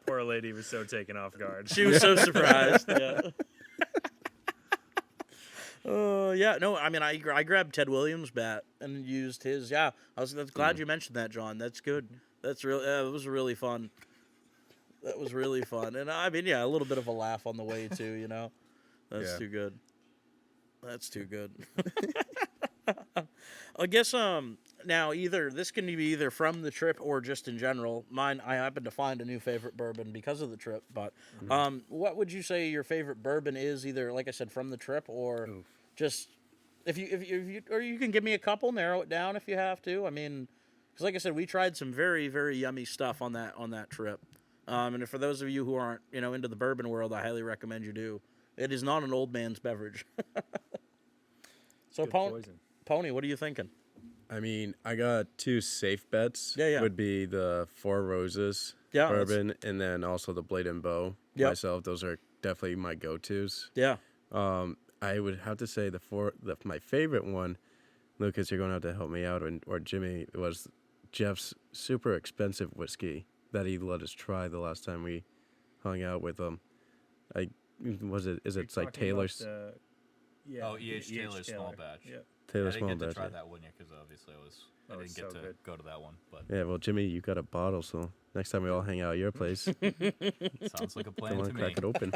Poor lady was so taken off guard.
She was so surprised. Yeah. Yeah. No, I mean, I grabbed Ted Williams' bat and used his. Yeah, that's glad you mentioned that, John. That's good. That's real. It was really fun. That was really fun, and I mean, yeah, a little bit of a laugh on the way too. That's too good. That's too good. I guess now this can be either from the trip or just in general. Mine, I happen to find a new favorite bourbon because of the trip. But what would you say your favorite bourbon is? Either, like I said, from the trip or just if you or you can give me a couple, narrow it down if you have to. I mean, because like I said, we tried some very, very yummy stuff on that trip. And for those of you who aren't into the bourbon world, I highly recommend you do. It is not an old man's beverage. So, Pony, what are you thinking?
I mean, I got two safe bets.
Yeah.
Would be the Four Roses bourbon and then also the Blade and Bow.
Yep.
Myself, those are definitely my go-tos.
Yeah.
I would have to say my favorite one, Lucas, you're going to have to help me out, or Jimmy, was Jeff's super expensive whiskey that he let us try the last time we hung out with him. Is it like Taylor's?
E.H. Taylor's small batch.
Yeah.
Taylor's
I
small
didn't get
batch.
to try that one yet because obviously I didn't get to go to that one. But
Yeah, well, Jimmy, you got a bottle, so next time we all hang out at your place,
sounds like a plan
come on,
to me.
crack it open.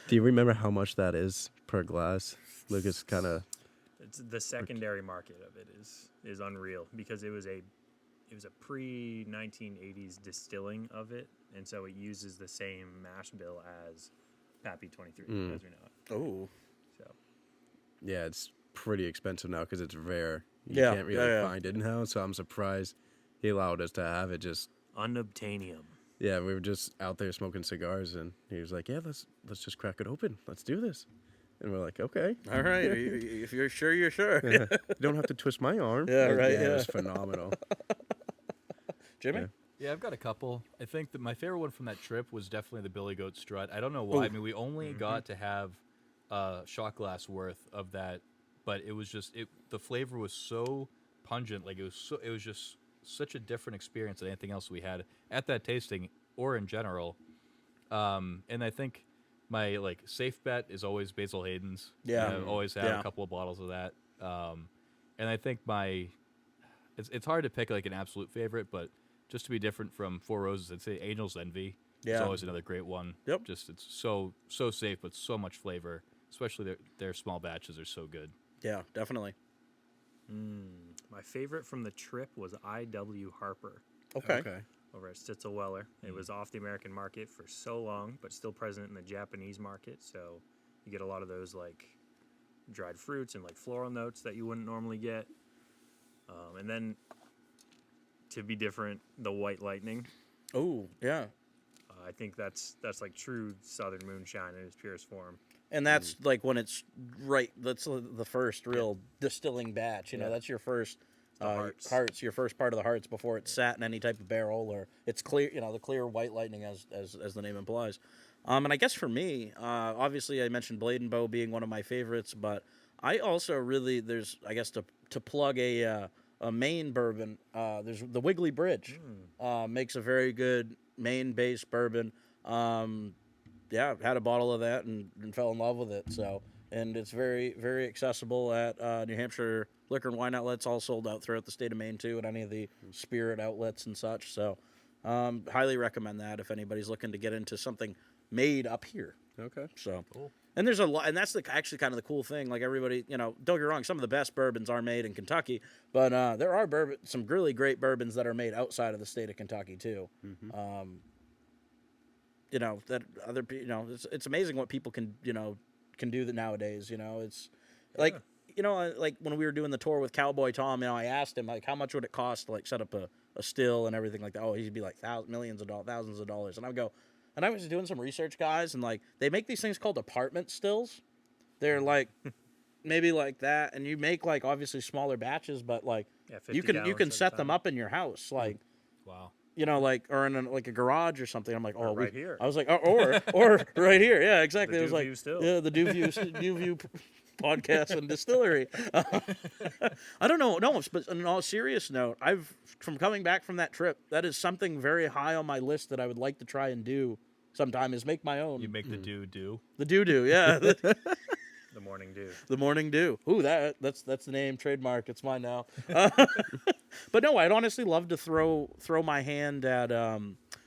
Do you remember how much that is per glass? Lucas kind of.
The secondary market of it is unreal because it was a pre-1980s distilling of it, and so it uses the same mash bill as Pappy 23 as we know it.
Oh.
So
Yeah, it's pretty expensive now because it's rare. You
Yeah,
can't really
yeah.
find it now, so I'm surprised he allowed us to have it. Just
unobtainium.
yeah, we were just out there smoking cigars, and he was like, "Yeah, let's just crack it open. Let's do this." And we're like, "Okay,
All right. If you're sure, you're sure.
you don't have to twist my arm."
Yeah,
Like,
right,
It
yeah.
was phenomenal.
Jimmy?
Yeah.
Yeah, I've got a couple. I think that my favorite one from that trip was definitely the Billy Goat Strut. I don't know why.
Ooh.
I mean, we only got to have a shot glass worth of that, but it was just the flavor was so pungent. Like it was just such a different experience than anything else we had at that tasting or in general. And I think my safe bet is always Basil Hayden's.
Yeah.
I've always had a couple of bottles of that. And I think it's hard to pick an absolute favorite, but just to be different from Four Roses, I'd say Angel's Envy.
Yeah.
It's always another great one.
Yep.
Just it's so safe, but so much flavor. Especially their small batches are so good.
Yeah, definitely.
My favorite from the trip was I.W. Harper
Okay.
over at Stitzel-Weller. It was off the American market for so long, but still present in the Japanese market. So you get a lot of those dried fruits and floral notes that you wouldn't normally get. And then to be different, the White Lightning.
Oh, yeah.
I think that's true Southern moonshine in its purest form.
And that's when it's that's the first real distilling batch. That's your first hearts, your first part of the hearts before it's sat in any type of barrel or it's clear, the clear White Lightning as the name implies. And I guess for me, obviously I mentioned Blade and Bow being one of my favorites, but I also really, there's, I guess to plug a Maine bourbon, there's the Wiggly Bridge, makes a very good Maine-based bourbon. Had a bottle of that and fell in love with it. So, and it's very, very accessible at New Hampshire liquor and wine outlets, all sold out throughout the state of Maine too, and any of the spirit outlets and such. So, Highly recommend that if anybody's looking to get into something made up here.
Okay.
So,
Cool.
and there's a lot, and that's actually kind of the cool thing. Like everybody, don't get me wrong, some of the best bourbons are made in Kentucky, but there are some really great bourbons that are made outside of the state of Kentucky too.
Mm-hmm.
That other people, it's amazing what people can do that nowadays. It's like like when we were doing the tour with Cowboy Tom, I asked him like how much would it cost to like set up a still and everything like that. Oh, he'd be like thousands of dollars, and I go. And I was doing some research, guys, and like they make these things called apartment stills. They're like maybe like that, and you make like obviously smaller batches, but like you can set them up in your house, like
Wow.
like or in like a garage or something. I'm like, oh,
right here.
I was like, or right here, yeah, exactly.
The
It was like
DuView still.
yeah, the DuView podcast and distillery. I don't know. No, but on a serious note, from coming back from that trip, that is something very high on my list that I would like to try and do sometime is make my own.
You make the do.
The do, yeah.
The morning dew.
The morning dew. Ooh, that's the name, trademark. It's mine now. But no, I'd honestly love to throw my hand at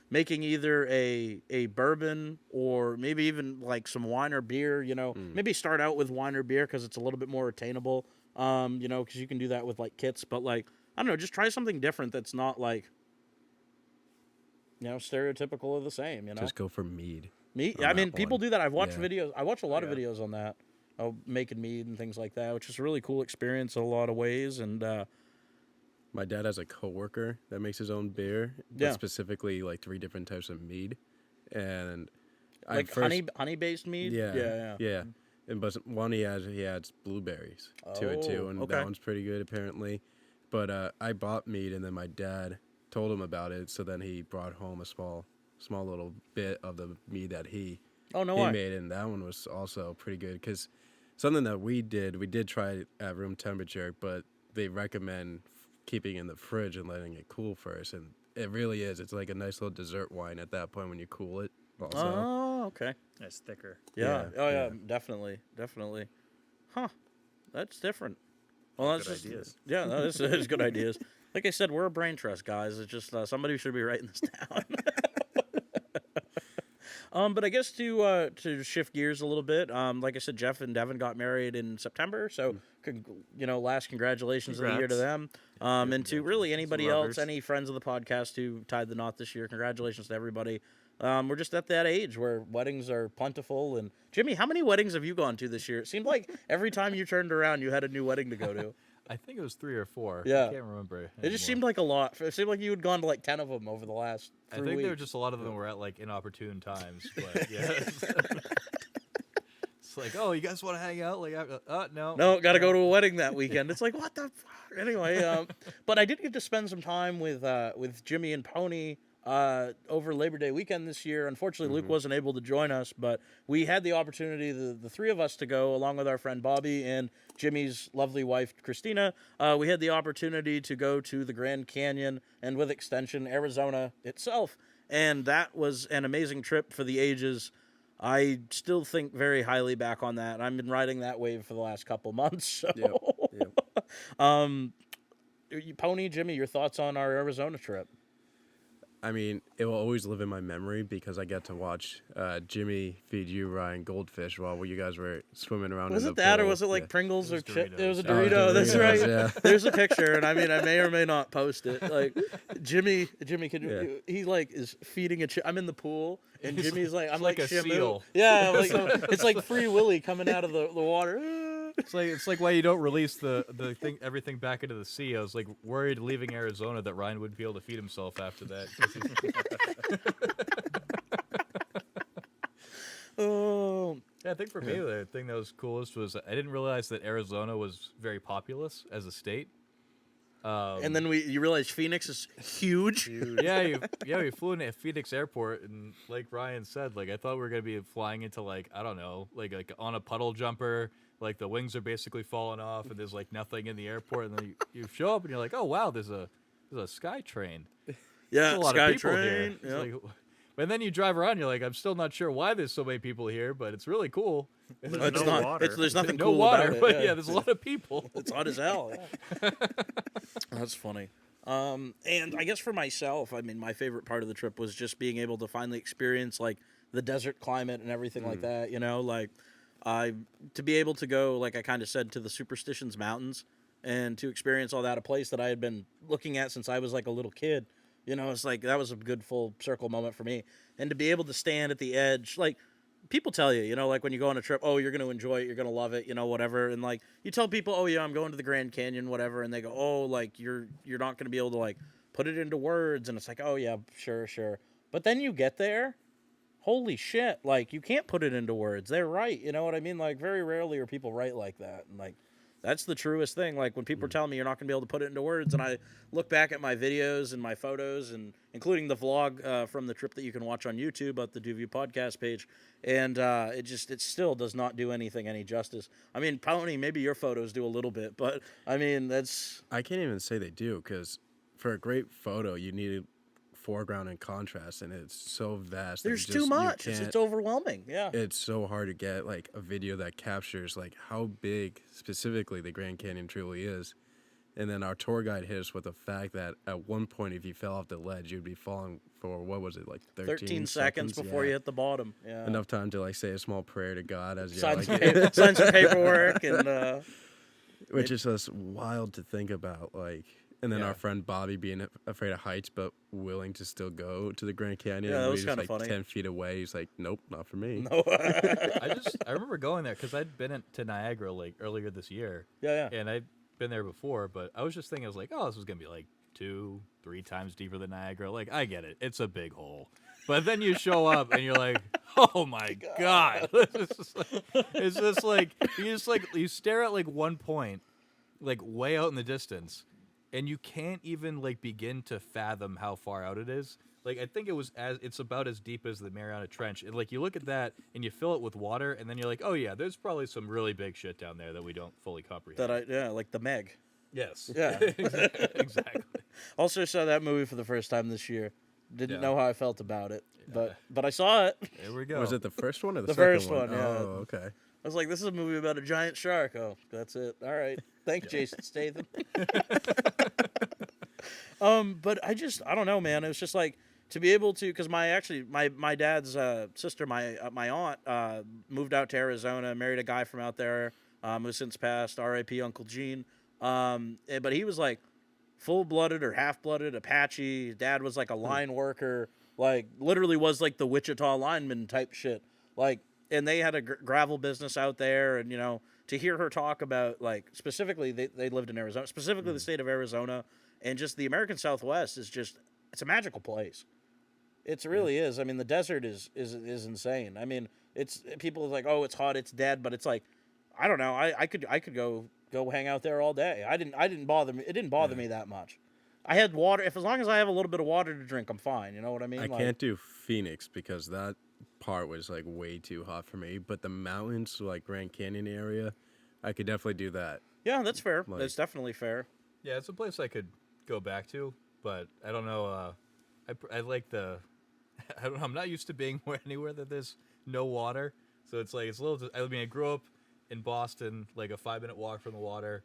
making either a bourbon or maybe even like some wine or beer. Maybe start out with wine or beer because it's a little bit more attainable. Because you can do that with like kits. But like I don't know, just try something different that's not like stereotypical of the same.
Just go for mead.
Mead. I mean, people do that. I've watched
Yeah.
videos. I watch a lot of videos on that. Making mead and things like that, which is a really cool experience in a lot of ways. And
My dad has a coworker that makes his own beer, but
Yeah.
specifically like 3 different types of mead, and
like honey based mead.
yeah. And but one he adds blueberries to it too, and
okay.
that one's pretty good apparently. But I bought mead, and then my dad told him about it, so then he brought home a small little bit of the mead that he made, and that one was also pretty good because something that we did try it at room temperature, but they recommend keeping it in the fridge and letting it cool first, and it really is. It's like a nice little dessert wine at that point when you cool it. Also.
Oh, okay.
That's thicker.
Yeah.
Yeah,
Oh, yeah.
yeah.
Definitely. Huh. That's different. Well, that's
Good
just
ideas.
yeah. No, this is good ideas. Like I said, we're a brain trust, guys. It's just somebody should be writing this down. But I guess to shift gears a little bit, like I said, Jeff and Devin got married in September, so last congratulations of the year to them. And to really anybody else, any friends of the podcast who tied the knot this year, congratulations to everybody. We're just at that age where weddings are plentiful. And Jimmy, how many weddings have you gone to this year? It seemed like every time you turned around, you had a new wedding to go to.
I think it was 3 or 4.
Yeah.
I can't remember.
It just
anymore.
seemed like a lot. It seemed like you had gone to like 10 of them over the last 3
I think
weeks.
there were just a lot of them were at like inopportune times, but yeah. It's like, oh, you guys want to hang out? Like, no.
No, got to go to a wedding that weekend. It's like, what the fuck? Anyway, but I did get to spend some time with Jimmy and Pony over Labor Day weekend this year. Unfortunately, Luke wasn't able to join us, but we had the opportunity, the 3 of us, to go along with our friend Bobby and Jimmy's lovely wife, Christina. We had the opportunity to go to the Grand Canyon and, with extension, Arizona itself. And that was an amazing trip for the ages. I still think very highly back on that. I've been riding that wave for the last couple months. So.
Yep.
Pony, Jimmy, your thoughts on our Arizona trip?
I mean, it will always live in my memory because I got to watch Jimmy feed you, Ryan, goldfish while you guys were swimming around
Was
in
it
the
that,
pool.
or was it like
Yeah.
Pringles or
was
chip?
Doritos.
It was a
Oh,
Dorito. That's
Doritos,
right.
yeah.
There's a picture, and I mean, I may or may not post it. Like Jimmy, he like is feeding a chip. I'm in the pool, and Jimmy's like, I'm
like
like
a
Shamu.
seal.
Yeah, like, it's like Free Willy coming out of the water.
It's like why you don't release everything back into the sea. I was like worried leaving Arizona that Ryan wouldn't be able to feed himself after that.
Oh,
Yeah, I think for me the thing that was coolest was I didn't realize that Arizona was very populous as a state.
and then you realize Phoenix is huge.
we flew into Phoenix Airport, and like Ryan said, like I thought we were gonna be flying into like I don't know, like on a puddle jumper, like the wings are basically falling off, and there's like nothing in the airport, and then you show up and you're like, oh wow, there's a sky train.
Yeah,
There's a lot
Sky
of people here.
Train.
It's
Yep.
like, and then you drive around, you're like, I'm still not sure why there's so many people here, but it's really cool.
There's
It's
no
not.
water.
There's nothing
No
cool
water,
about it.
but yeah, there's a lot of people.
It's hot as hell. Yeah. That's funny. And I guess for myself, I mean, my favorite part of the trip was just being able to finally experience like the desert climate and everything like that. You know, like to be able to go, like I kind of said, to the Superstitions Mountains and to experience all that, a place that I had been looking at since I was like a little kid. You know, it's like that was a good full circle moment for me. And to be able to stand at the edge, like people tell you, you know, like when you go on a trip, oh, you're going to enjoy it, you're going to love it, you know, whatever. And like you tell people, oh, yeah, I'm going to the Grand Canyon, whatever. And they go, oh, like you're not going to be able to like put it into words. And it's like, oh, yeah, sure. But then you get there. Holy shit, like, you can't put it into words. They're right, you know what I mean? Like, very rarely are people right like that. And, like, that's the truest thing. Like, when people are telling me you're not going to be able to put it into words, and I look back at my videos and my photos, and including the vlog from the trip that you can watch on YouTube at the DuView Podcast page, and it still does not do anything any justice. I mean, Pony, maybe your photos do a little bit, but, I mean, that's...
I can't even say they do, because for a great photo, you need foreground and contrast, and it's so vast.
There's too much. It's overwhelming. Yeah,
it's so hard to get like a video that captures like how big specifically the Grand Canyon truly is. And then our tour guide hit us with the fact that at one point, if you fell off the ledge, you'd be falling for, what was it, like 13
seconds before you hit the bottom. Yeah,
enough time to like say a small prayer to God as you
sign some paperwork and
which is just wild to think about. Like, and then our friend Bobby being afraid of heights, but willing to still go to the Grand Canyon.
Yeah, that was
kind
of funny.
10 feet away. He's like, nope, not for me.
No.
I remember going there because I'd been to Niagara like earlier this year.
Yeah.
And I'd been there before, but I was just thinking, I was like, oh, this was going to be like 2-3 times deeper than Niagara. Like, I get it. It's a big hole. But then you show up and you're like, oh my God. It's just like, you stare at like one point, like way out in the distance, and you can't even like begin to fathom how far out it is. Like, I think it's about as deep as the Mariana Trench. And like, you look at that and you fill it with water, and then you're like, oh yeah, there's probably some really big shit down there that we don't fully comprehend.
Like the Meg.
Yes.
Yeah.
Exactly.
Also saw that movie for the first time this year. Didn't know how I felt about it, but I saw it.
There we go.
Was it the first one or the
second
second
one? Yeah.
Oh, okay.
I was like, this is a movie about a giant shark. Oh, that's it. All right. Thanks, Jason Statham. But I don't know, man. It was just like to be able to, because my dad's sister, my aunt, moved out to Arizona, married a guy from out there, who's since passed, R.I.P. Uncle Gene. But he was like full-blooded or half-blooded Apache. Dad was like a line worker, like literally was like the Wichita lineman type shit. Like, and they had a gravel business out there, and, you know, to hear her talk about, like, specifically, they lived in Arizona, specifically the state of Arizona, and just the American Southwest is just, it's a magical place. It really is. I mean, the desert is insane. I mean, it's, people are like, oh, it's hot, it's dead, but it's like, I don't know, I could go hang out there all day. It didn't bother me that much. I had water, as long as I have a little bit of water to drink, I'm fine, you know what I mean?
I can't do Phoenix because that part was like way too hot for me, but the mountains, like Grand Canyon area, I could definitely do that.
Yeah, that's fair. That's definitely fair.
Yeah, it's a place I could go back to, but I don't know. I like the. I don't know. I'm not used to being anywhere that there's no water, so it's like it's a little. I mean, I grew up in Boston, like a 5-minute walk from the water.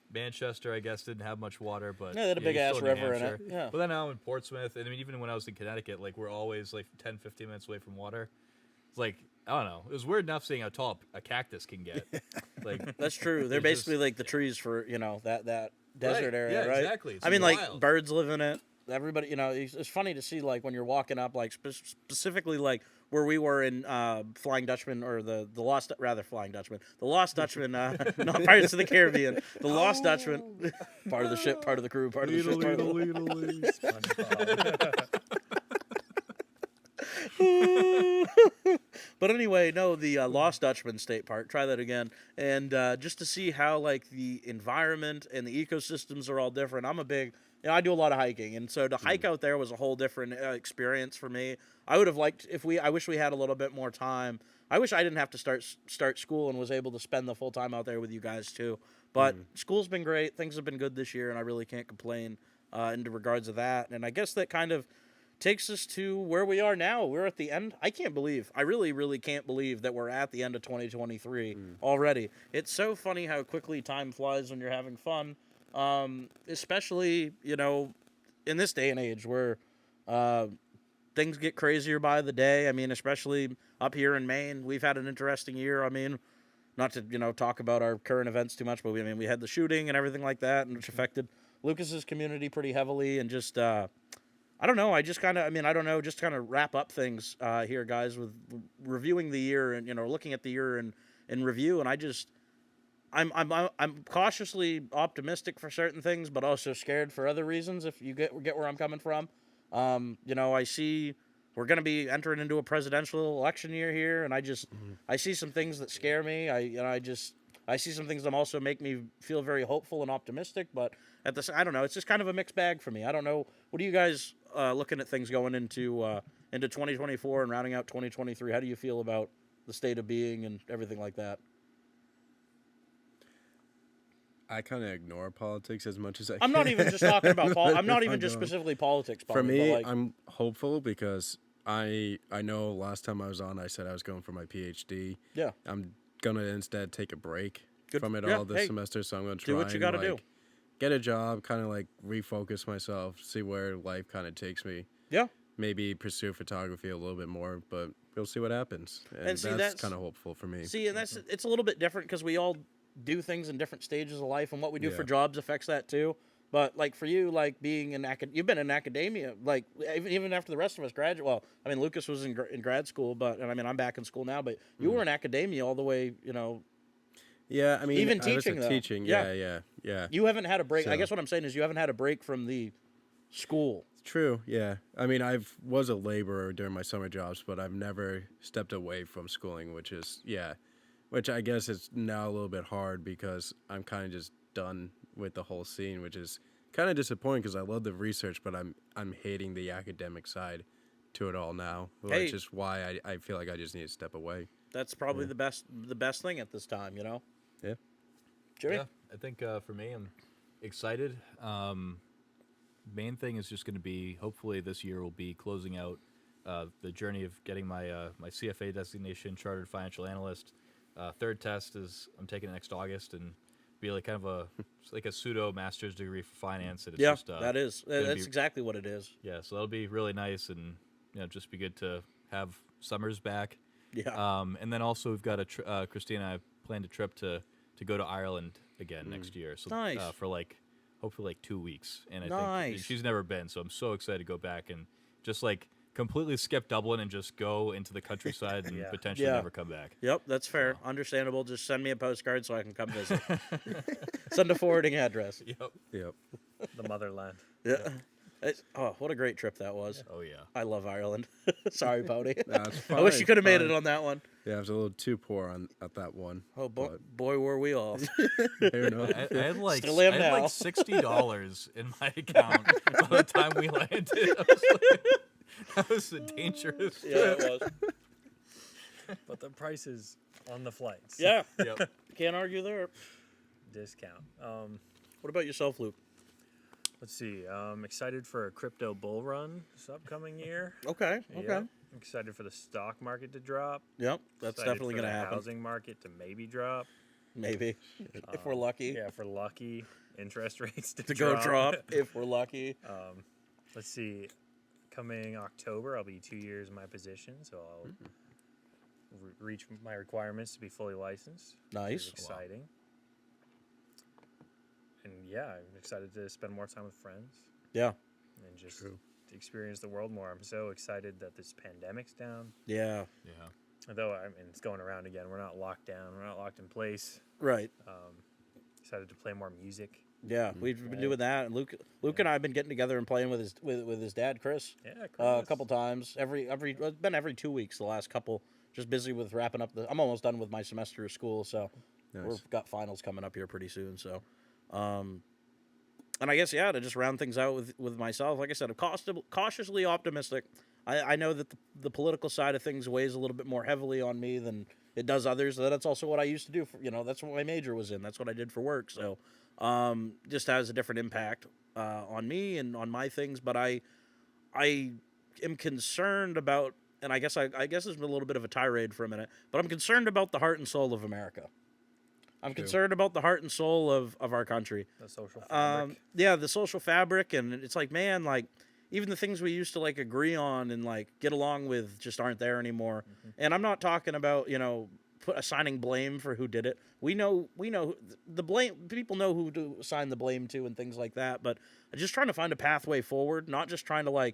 Manchester, I guess, didn't have much water, but
yeah, they had a big ass river in it. Yeah.
But then now I'm in Portsmouth, and I mean, even when I was in Connecticut, like we're always like 10-15 minutes away from water. It's like, I don't know. It was weird enough seeing how tall a cactus can get. Like,
that's true. They're basically like the trees for, you know, that desert area, right?
Exactly. It's
wild. Like birds live in it. Everybody, you know, it's funny to see, like, when you're walking up, like, specifically, like, where we were in Flying Dutchman, or the Lost Dutchman, not Pirates of the Caribbean, the Lost Dutchman, part of the ship, part of the crew, part of the ship, part of the... But anyway, no, the Lost Dutchman State Park, try that again, and just to see how, like, the environment and the ecosystems are all different. I'm a big... You know, I do a lot of hiking, and so to hike out there was a whole different experience for me. I would have liked I wish we had a little bit more time. I wish I didn't have to start school and was able to spend the full time out there with you guys too. But school's been great. Things have been good this year, and I really can't complain in regards to that. And I guess that kind of takes us to where we are now. We're at the end. I really, really can't believe that we're at the end of 2023 already. It's so funny how quickly time flies when you're having fun. Especially, you know, in this day and age where things get crazier by the day. I mean, especially up here in Maine, we've had an interesting year. I mean, not to talk about our current events too much, but we had the shooting and everything like that, and which affected Lucas's community pretty heavily, and just I don't know. Just kind of wrap up things here, guys, with reviewing the year and looking at the year in review. And I'm cautiously optimistic for certain things, but also scared for other reasons. If you get where I'm coming from, I see we're going to be entering into a presidential election year here, and I see some things that scare me. I see some things that also make me feel very hopeful and optimistic, but I don't know. It's just kind of a mixed bag for me. I don't know. What are you guys looking at things going into 2024 and rounding out 2023? How do you feel about the state of being and everything like that?
I kind of ignore politics as much as I can.
I'm not even just talking about I'm not even just specifically politics.
For me, I'm hopeful because I know last time I was on, I said I was going for my PhD.
Yeah.
I'm going to instead take a break from it all this semester, so I'm going to try
do what you got to do.
Get a job, kind of like refocus myself, see where life kind of takes me.
Yeah.
Maybe pursue photography a little bit more, but we'll see what happens. And
see,
that's kind of hopeful for me.
See, and it's a little bit different because we all do things in different stages of life, and what we do for jobs affects that too. But like for you, like being you've been in academia, like even after the rest of us graduate. Well, I mean, Lucas was in grad school, but and I mean, I'm back in school now. But you were in academia all the way,
Yeah, I mean,
even teaching, though.
Teaching, yeah.
You haven't had a break.
So.
I guess what I'm saying is you haven't had a break from the school.
True, yeah. I mean, I was a laborer during my summer jobs, but I've never stepped away from schooling, which I guess is now a little bit hard because I'm kind of just done with the whole scene, which is kind of disappointing because I love the research, but I'm hating the academic side to it all now, which is why I feel like I just need to step away.
That's probably the best thing at this time,
Yeah.
Jimmy?
Yeah, I think for me, I'm excited. Main thing is just going to be, hopefully this year will be closing out the journey of getting my my CFA designation, Chartered Financial Analyst. Third test is I'm taking it next August and be like kind of a pseudo master's degree for finance. And it's just,
that's exactly what it is.
Yeah, so that'll be really nice and just be good to have summers back.
Yeah.
And then also we've got Christina and I planned a trip to go to Ireland again next year. So
nice.
For hopefully 2 weeks. And I think she's never been, so I'm so excited to go back and just completely skip Dublin and just go into the countryside and potentially never come back.
Yep, that's fair. So. Understandable. Just send me a postcard so I can come visit. Send a forwarding address.
Yep.
The motherland.
Yeah. What a great trip that was.
Oh, yeah.
I love Ireland. Sorry, Pony.
I
wish you could have made it on that one.
Yeah, I was a little too poor at that one.
Oh, boy, were we all.
Fair enough. I had
Still am now.
$60 in my account by the time we landed. That was a dangerous trip.
Yeah, it was.
But the prices on the flights.
Yeah.
Yep.
Can't argue there.
Discount.
What about yourself, Luke?
Let's see. I'm excited for a crypto bull run this upcoming year.
Okay.
I'm excited for the stock market to drop.
Yep, that's definitely going to happen.
The housing market to maybe drop.
Maybe, if we're lucky.
Yeah, if we're lucky. Interest rates to
go drop, if we're lucky.
Let's see. Coming October, I'll be 2 years in my position, so I'll reach my requirements to be fully licensed.
Nice.
Exciting. And I'm excited to spend more time with friends.
Yeah.
And just to experience the world more. I'm so excited that this pandemic's down.
Yeah.
Although, it's going around again. We're not locked down. We're not locked in place.
Right.
Excited to play more music.
Yeah, we've been doing that, and Luke and I have been getting together and playing with his dad, Chris.
Yeah,
a couple times. It's been every 2 weeks the last couple. Just busy with wrapping up I'm almost done with my semester of school, so we've got finals coming up here pretty soon. So, and I guess to just round things out with myself, like I said, I'm cautiously optimistic. I know that the political side of things weighs a little bit more heavily on me than it does others. That's also what I used to do. That's what my major was in. That's what I did for work. So. Just has a different impact on me and on my things, but I am concerned about, and I guess there's a little bit of a tirade for a minute, but I'm concerned about the heart and soul of America. I'm concerned about the heart and soul of our country.
The social fabric.
The social fabric, and it's like, man, like even the things we used to like agree on and like get along with just aren't there anymore. And I'm not talking about assigning blame for who did it. We know the blame. People know who to assign the blame to and things like that. But just trying to find a pathway forward, not just trying to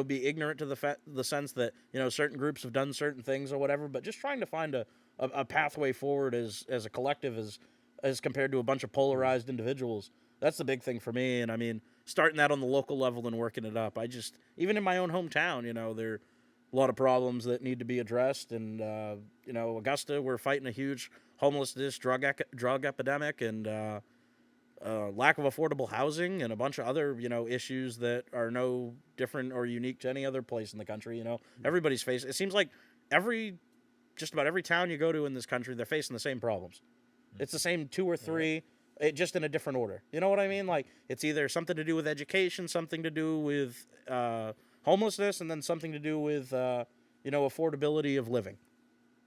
be ignorant to the sense that certain groups have done certain things or whatever, but just trying to find a pathway forward as a collective as compared to a bunch of polarized individuals. That's the big thing for me. And I mean, starting that on the local level and working it up. Even in my own hometown, there are a lot of problems that need to be addressed. And, Augusta, we're fighting a huge homelessness, drug epidemic, and lack of affordable housing, and a bunch of other, issues that are no different or unique to any other place in the country. Everybody's facing. It seems like just about every town you go to in this country, they're facing the same problems. It's the same 2 or 3, just in a different order. You know what I mean? Like, it's either something to do with education, something to do with homelessness, and then something to do with affordability of living.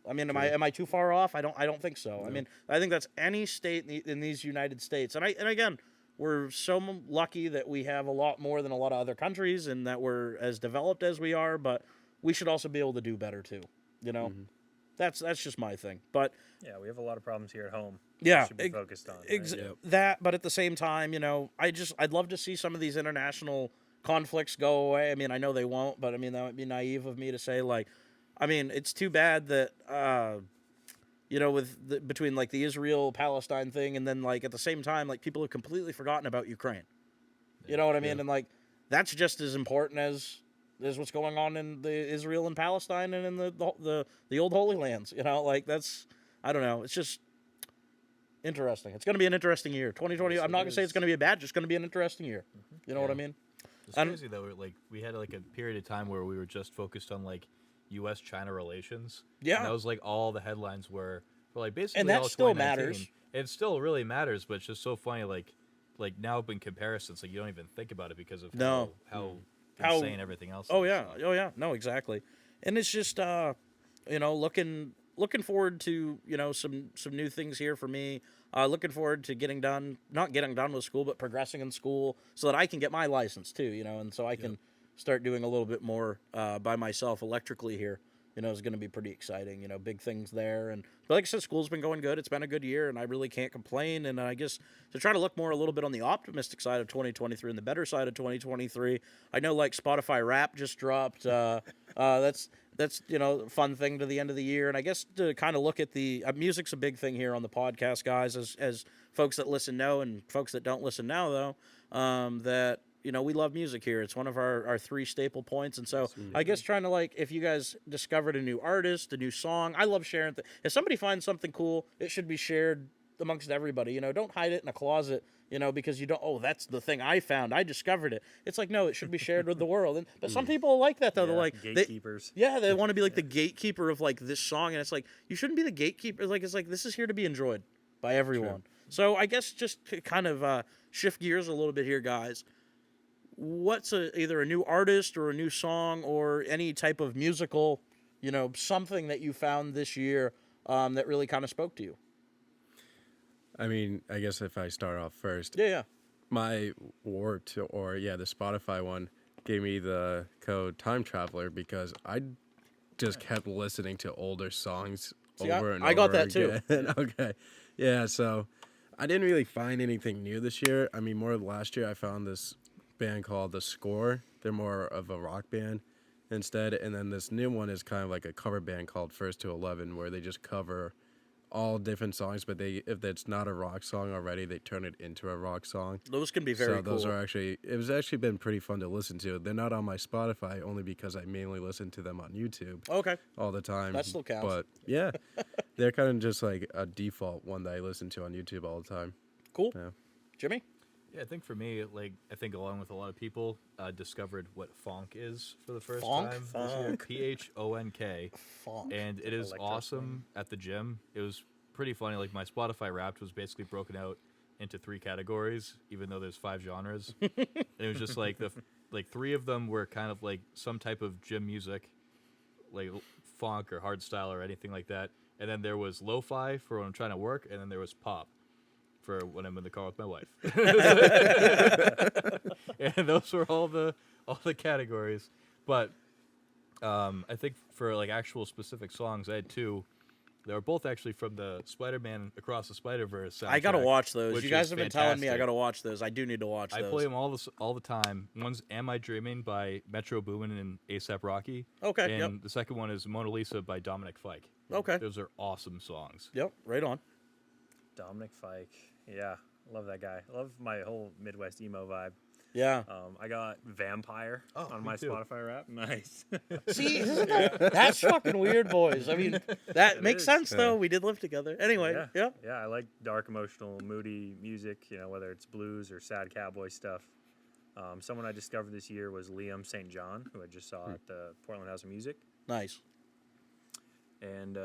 I mean, am I too far off? I don't think so. No. I mean, I think that's any state in these United States. And again, we're so lucky that we have a lot more than a lot of other countries, and that we're as developed as we are. But we should also be able to do better too. That's just my thing. But
yeah, we have a lot of problems here at home.
Yeah,
we should be focused on right?
That. But at the same time, I'd love to see some of these international conflicts go away. I mean, I know they won't, but I mean that would be naive of me to say it's too bad that between like the Israel-Palestine thing, and then like at the same time, like people have completely forgotten about Ukraine. You know what I mean? Yeah. And like that's just as important as what's going on in the Israel and Palestine and in the old Holy Lands. That's, I don't know. It's just interesting. It's going to be an interesting year. 2020. Yes, I'm not going to say it's going to be bad. Just going to be an interesting year. You know what I mean?
It's crazy though. We had like a period of time where we were just focused on like U.S.-China relations. Yeah. And that was like all the headlines were for like basically
and that
all
still matters.
It still really matters, but it's just so funny. Like now in comparison, it's like you don't even think about it because of how insane everything else.
Oh yeah. No, exactly. And it's just looking forward to some new things here for me. Looking forward to not getting done with school, but progressing in school so that I can get my license too. And so I can start doing a little bit more by myself electrically here. Is going to be pretty exciting. Big things there. But like I said, school's been going good. It's been a good year, and I really can't complain. And I guess to try to look more a little bit on the optimistic side of 2023 and the better side of 2023, I know like Spotify Rap just dropped. That's a fun thing to the end of the year. And I guess to kind of look at the music's a big thing here on the podcast, guys, as folks that listen know, and folks that don't listen now though, that. We love music here. It's one of our 3 staple points. And so I guess trying to if you guys discovered a new artist, a new song, I love sharing. If somebody finds something cool, it should be shared amongst everybody. Don't hide it in a closet, because you don't, that's the thing I found. I discovered it. It's like, no, it should be shared with the world. But some people like that though. They're like
gatekeepers.
They want to be like the gatekeeper of like this song. And it's like, you shouldn't be the gatekeeper. It's like, this is here to be enjoyed by everyone. True. So I guess just to kind of shift gears a little bit here, guys. What's either a new artist or a new song or any type of musical, something that you found this year that really kind of spoke to you?
I mean, I guess if I start off first.
Yeah.
My Warped the Spotify one gave me the code Time Traveler because I just kept listening to older songs over and over.
I got that too.
Okay. Yeah, so I didn't really find anything new this year. I mean, more last year I found this band called The Score. They're more of a rock band instead, and then this new one is kind of like a cover band called First to 11, where they just cover all different songs, but if it's not a rock song already, they turn it into a rock song.
Those can be very cool.
Those are it was actually been pretty fun to listen to. They're not on my Spotify only because I mainly listen to them on YouTube.
Okay.
All the time.
That still counts.
But yeah, they're kind of just like a default one that I listen to on YouTube all the time.
Cool.
Yeah.
Jimmy?
Yeah, I think for me, I think along with a lot of people, discovered what funk is for the first time.
Funk.
PHONK.
Funk.
And it is awesome at the gym. It was pretty funny. Like my Spotify Wrapped was basically broken out into 3 categories, even though there's 5 genres. And it was just like 3 of them were kind of like some type of gym music, like funk or hardstyle or anything like that. and then there was lo-fi for when I'm trying to work, and then there was pop for when I'm in the car with my wife. And those were all the categories. But I think for like actual specific songs, I had two. They were both actually from the Spider-Man Across the Spider-Verse soundtrack.
I gotta watch those. You guys
is
have been telling me I
fantastic.
gotta watch those. I do need to watch those.
I play them all the time. One's "Am I Dreaming" by Metro Boomin and A$AP Rocky.
Okay,
And
yep.
the second one is "Mona Lisa" by Dominic Fike.
Okay.
Those are awesome songs.
Yep, right on.
Dominic Fike. Yeah, love that guy. I love my whole Midwest emo vibe.
Yeah.
I got Vampire on my
too.
Spotify rap. Nice.
See, isn't that's fucking weird, boys. I mean, that
It
makes
is.
sense, though. We did live together. Anyway, yeah.
Yeah, I like dark, emotional, moody music, whether it's blues or sad cowboy stuff. Someone I discovered this year was Liam St. John, who I just saw at the Portland House of Music.
Nice.
And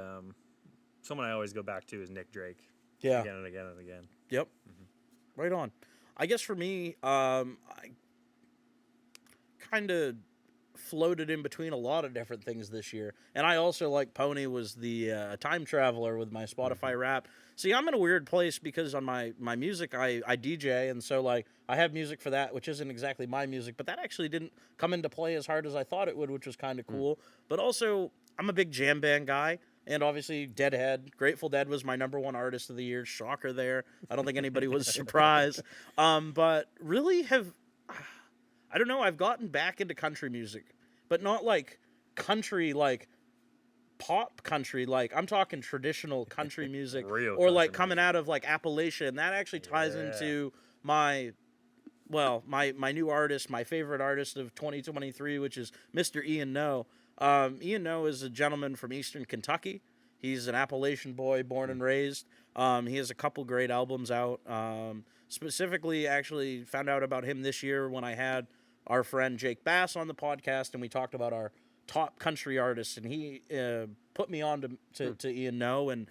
someone I always go back to is Nick Drake.
Yeah.
Again and again and again.
Yep. Right on. I guess for me, I kind of floated in between a lot of different things this year. And I also, like Pony, was the time traveler with my Spotify rap. See, I'm in a weird place because on my music, I DJ. And so, like, I have music for that, which isn't exactly my music. But that actually didn't come into play as hard as I thought it would, which was kind of cool. But also, I'm a big jam band guy. And obviously, Deadhead. Grateful Dead was my #1 artist of the year. Shocker there. I don't think anybody was surprised. But really I don't know, I've gotten back into country music. But not like country, like pop country. Like, I'm talking traditional country music.
Real
or like
country
coming out of like Appalachia. And that actually ties into my new artist, my favorite artist of 2023, which is Mr. Ian Noe. Ian Noe is a gentleman from Eastern Kentucky. He's an Appalachian boy, born and raised. He has a couple great albums out. Specifically, actually found out about him this year when I had our friend Jake Bass on the podcast, and we talked about our top country artists, and he put me on to Ian Noe. And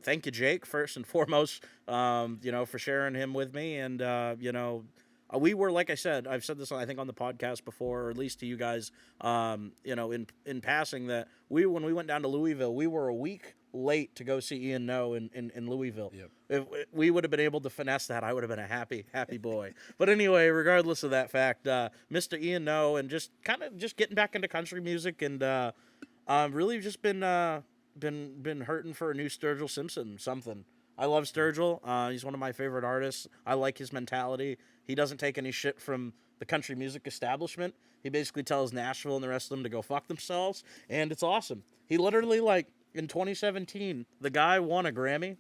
thank you, Jake, first and foremost, for sharing him with me. And, we were, like I said, I've said this, I think, on the podcast before, or at least to you guys, in passing, that when we went down to Louisville, we were a week late to go see Ian Noe in Louisville.
Yep.
If we would have been able to finesse that, I would have been a happy boy. But anyway, regardless of that fact, Mr. Ian Noe, and just getting back into country music, and really just been hurting for a new Sturgill Simpson something. I love Sturgill. He's one of my favorite artists. I like his mentality. He doesn't take any shit from the country music establishment. He basically tells Nashville and the rest of them to go fuck themselves, and it's awesome. He literally, like, in 2017, the guy won a Grammy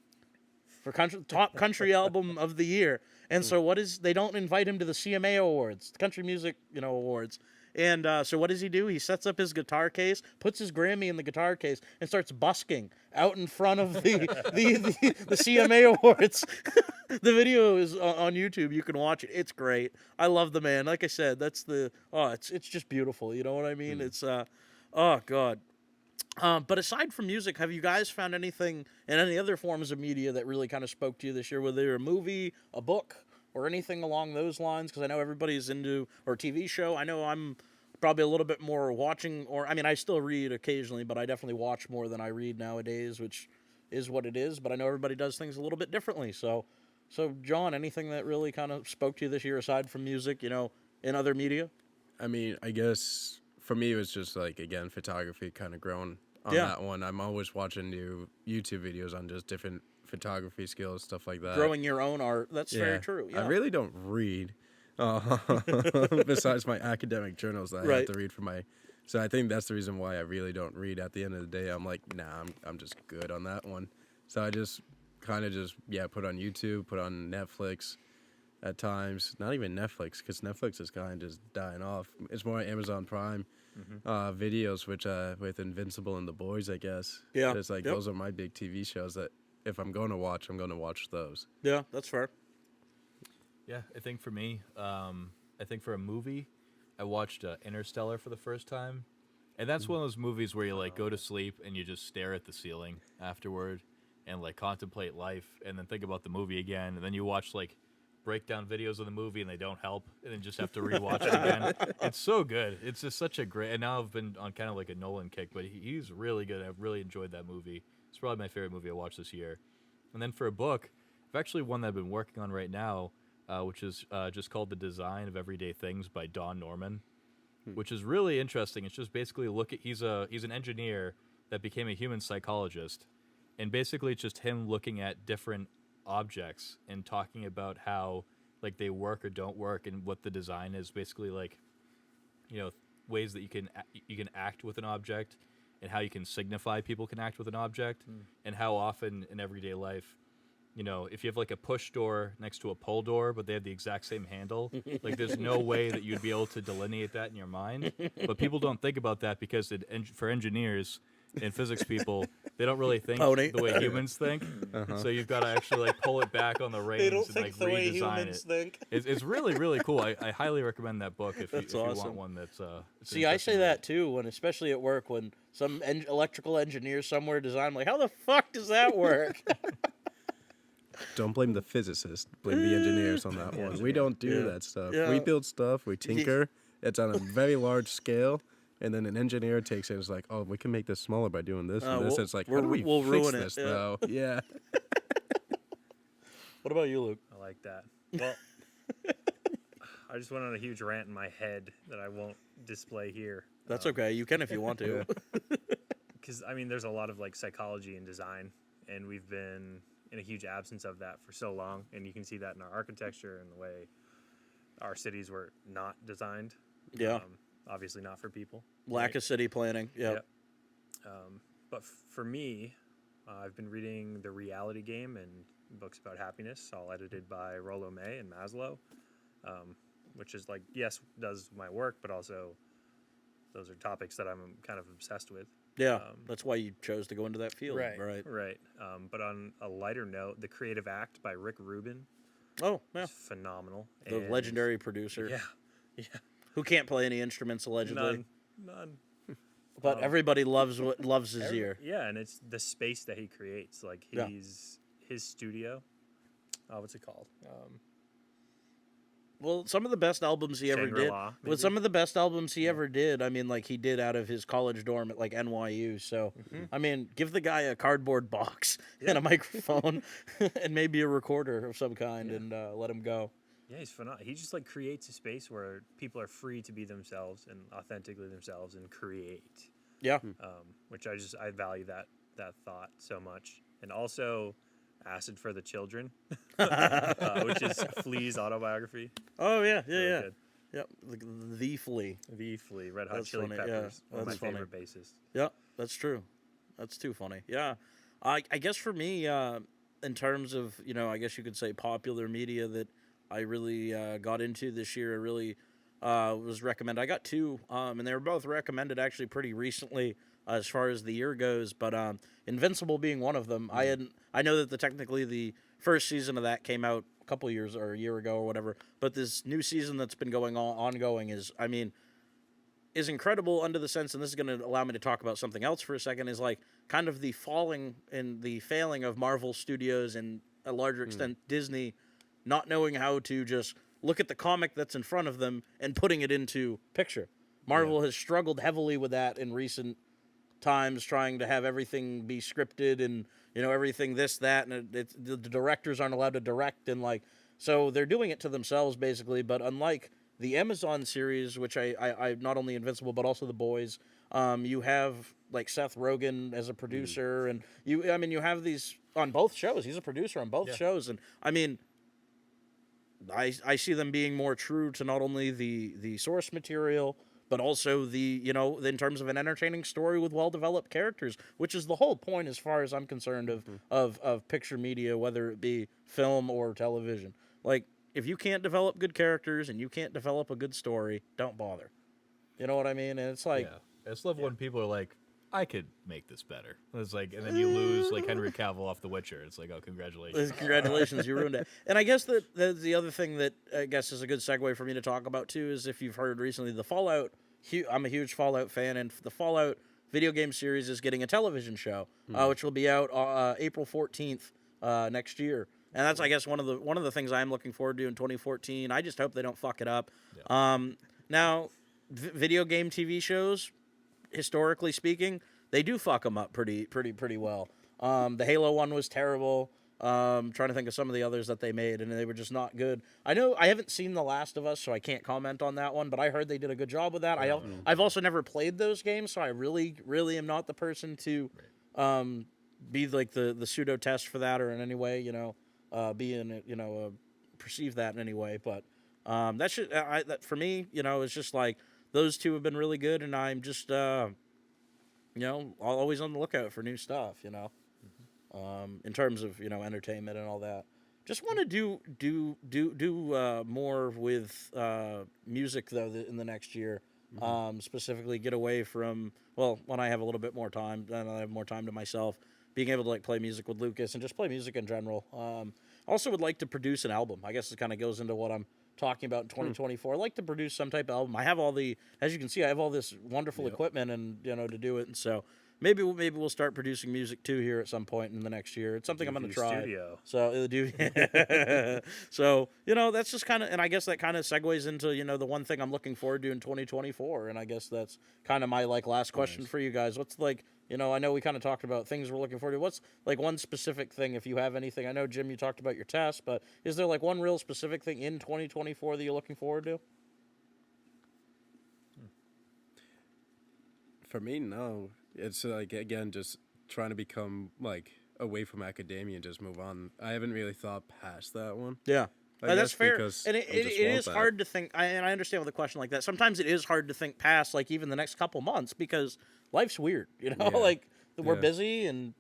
for top country album of the year. And so they don't invite him to the CMA Awards, the Country Music, Awards. And so what does he do? He sets up his guitar case, puts his Grammy in the guitar case, and starts busking out in front of the CMA Awards. The video is on YouTube. You can watch it. It's great. I love the man. Like I said, it's just beautiful. You know what I mean? It's oh God. But aside from music, have you guys found anything in any other forms of media that really kind of spoke to you this year? Whether a movie, a book, or anything along those lines? Because I know everybody's into, or TV show. I know I'm probably a little bit more watching, I still read occasionally, but I definitely watch more than I read nowadays, which is what it is. But I know everybody does things a little bit differently. So John, anything that really kind of spoke to you this year aside from music, in other media?
I mean, I guess for me, it was just like, again, photography kind of growing on that one. I'm always watching new YouTube videos on just different photography skills, stuff like that.
Growing your own art. That's very true. Yeah.
I really don't read, besides my academic journals that I have to read for my. So I think that's the reason why I really don't read. At the end of the day, I'm like, nah, I'm just good on that one. So I just kind of put on YouTube, put on Netflix at times. Not even Netflix, because Netflix is kind of just dying off. It's more Amazon Prime videos, which with Invincible and The Boys, I guess.
Yeah.
It's like those are my big TV shows that if I'm going to watch, I'm going to watch those.
Yeah, that's fair.
Yeah, I think for me, for a movie, I watched Interstellar for the first time. And that's one of those movies where you, like, go to sleep and you just stare at the ceiling afterward and, like, contemplate life and then think about the movie again. And then you watch, like, breakdown videos of the movie and they don't help and then just have to rewatch it again. It's so good. It's just such a great... And now I've been on kind of like a Nolan kick, but he's really good. I've really enjoyed that movie. It's probably my favorite movie I watched this year. And then for a book, I've actually one that I've been working on right now, which is just called The Design of Everyday Things by Don Norman, which is really interesting. It's just basically he's an engineer that became a human psychologist, and basically it's just him looking at different objects and talking about how like they work or don't work, and what the design is basically like, ways that you can act with an object, and how you can signify people can act with an object, and how often in everyday life, if you have like a push door next to a pull door, but they have the exact same handle, like there's no way that you'd be able to delineate that in your mind. But people don't think about that because for engineers and physics people, they don't really think the way humans think. So you've got to actually like pull it back on the reins and like redesign it. It's really, really cool. I highly recommend that book if you want one that's
See, I say that too, when especially at work, when some electrical engineer somewhere designed, like, how the fuck does that work?
Don't blame the physicist. Blame the engineers on that one. We don't do that stuff. We build stuff. We tinker. It's on a very large scale. And then an engineer takes it and is like, oh, we can make this smaller by doing this and this. It's like, how do we fix this, though? Yeah.
What about you, Luke?
I like that. Well, I just went on a huge rant in my head that I won't display here.
That's okay. You can if you want to.
Because, I mean, there's a lot of, like, psychology and design, and we've been in a huge absence of that for so long. And you can see that in our architecture and the way our cities were not designed.
Yeah.
Obviously not for people.
Lack of city planning. Yep.
But for me, I've been reading The Reality Game and books about happiness, all edited by Rollo May and Maslow, which is like, yes, does my work, but also those are topics that I'm kind of obsessed with.
Yeah, that's why you chose to go into that field.
Right. But on a lighter note, The Creative Act by Rick Rubin.
Oh, yeah.
Is phenomenal.
The legendary producer.
Yeah.
Who can't play any instruments, allegedly.
None.
But everybody loves his ear.
Yeah, and it's the space that he creates. Like, his studio. What's it called?
Well, some of the best albums he ever did.
Shangri-La, maybe?
Some of the best albums he ever did, I mean, like, he did out of his college dorm at, like, NYU. So, I mean, give the guy a cardboard box and a microphone and maybe a recorder of some kind and let him go.
Yeah, he's phenomenal. He just like creates a space where people are free to be themselves and authentically themselves and create.
Yeah.
Which I value that thought so much. And also Acid for the Children, which is Flea's autobiography.
Oh yeah,
Really
yeah.
good.
Yep. The Flea.
The Flea, Red Hot
That's
Chili
funny,
Peppers.
yeah,
One of my
that's funny.
favorite bassists.
Yeah, that's true. That's too funny. Yeah. I guess for me, in terms of, I guess you could say popular media that I really got into this year, I really was recommended. I got two, and they were both recommended actually pretty recently as far as the year goes, but Invincible being one of them. I know that technically the first season of that came out a couple years or a year ago or whatever, but this new season that's been ongoing is incredible under the sense, and this is going to allow me to talk about something else for a second, is like kind of the falling and the failing of Marvel Studios and a larger extent Disney not knowing how to just look at the comic that's in front of them and putting it into picture. Marvel has struggled heavily with that in recent times, trying to have everything be scripted and, everything this, that, and the directors aren't allowed to direct, and so they're doing it to themselves basically. But unlike the Amazon series, which I not only Invincible but also The Boys, you have like Seth Rogen as a producer, and you have these on both shows. He's a producer on both shows, and I see them being more true to not only the source material, but also in terms of an entertaining story with well-developed characters, which is the whole point as far as I'm concerned of picture media, whether it be film or television. Like, if you can't develop good characters and you can't develop a good story, don't bother. You know what I mean? And it's like...
Yeah. I just love when people are like, I could make this better. It's like, and then you lose like Henry Cavill off The Witcher. It's like, oh, congratulations.
Congratulations, you ruined it. And I guess that the other thing that I guess is a good segue for me to talk about too is if you've heard recently, the Fallout. I'm a huge Fallout fan, and the Fallout video game series is getting a television show, which will be out April 14th next year. And that's, I guess, one of the things I'm looking forward to in 2014. I just hope they don't fuck it up. Yeah. Now, video game TV shows, historically speaking, they do fuck them up pretty well. The Halo one was terrible. Trying to think of some of the others that they made, and they were just not good. I know I haven't seen The Last of Us, so I can't comment on that one, but I heard they did a good job with that. I've also never played those games, so I really, really am not the person to be like the pseudo test for that or in any way, perceive that in any way. But that for me, it's just like those two have been really good, and I'm just always on the lookout for new stuff, in terms of, entertainment and all that. Just want to do more with music, though, in the next year. Specifically get away from, when I have a little bit more time, and I have more time to myself, being able to, like, play music with Lucas and just play music in general. Also would like to produce an album. I guess it kind of goes into what I'm talking about in 2024. I'd like to produce some type of album. I have as you can see, I have all this wonderful equipment and, to do it. And so maybe we'll start producing music too here at some point in the next year. It's something I'm going to try.
Studio.
So so that's just kind of, and I guess that kind of segues into the one thing I'm looking forward to in 2024. And I guess that's kind of my last question for you guys. What's I know we kind of talked about things we're looking forward to. What's one specific thing, if you have anything? I know, Jim, you talked about your test, but is there one real specific thing in 2024 that you're looking forward to?
For me, no. It's again, just trying to become away from academia and just move on. I haven't really thought past that one.
Yeah. That's fair. And it is
that.
hard to think, and I understand with a question like that. Sometimes it is hard to think past, even the next couple months, because life's weird, we're busy, and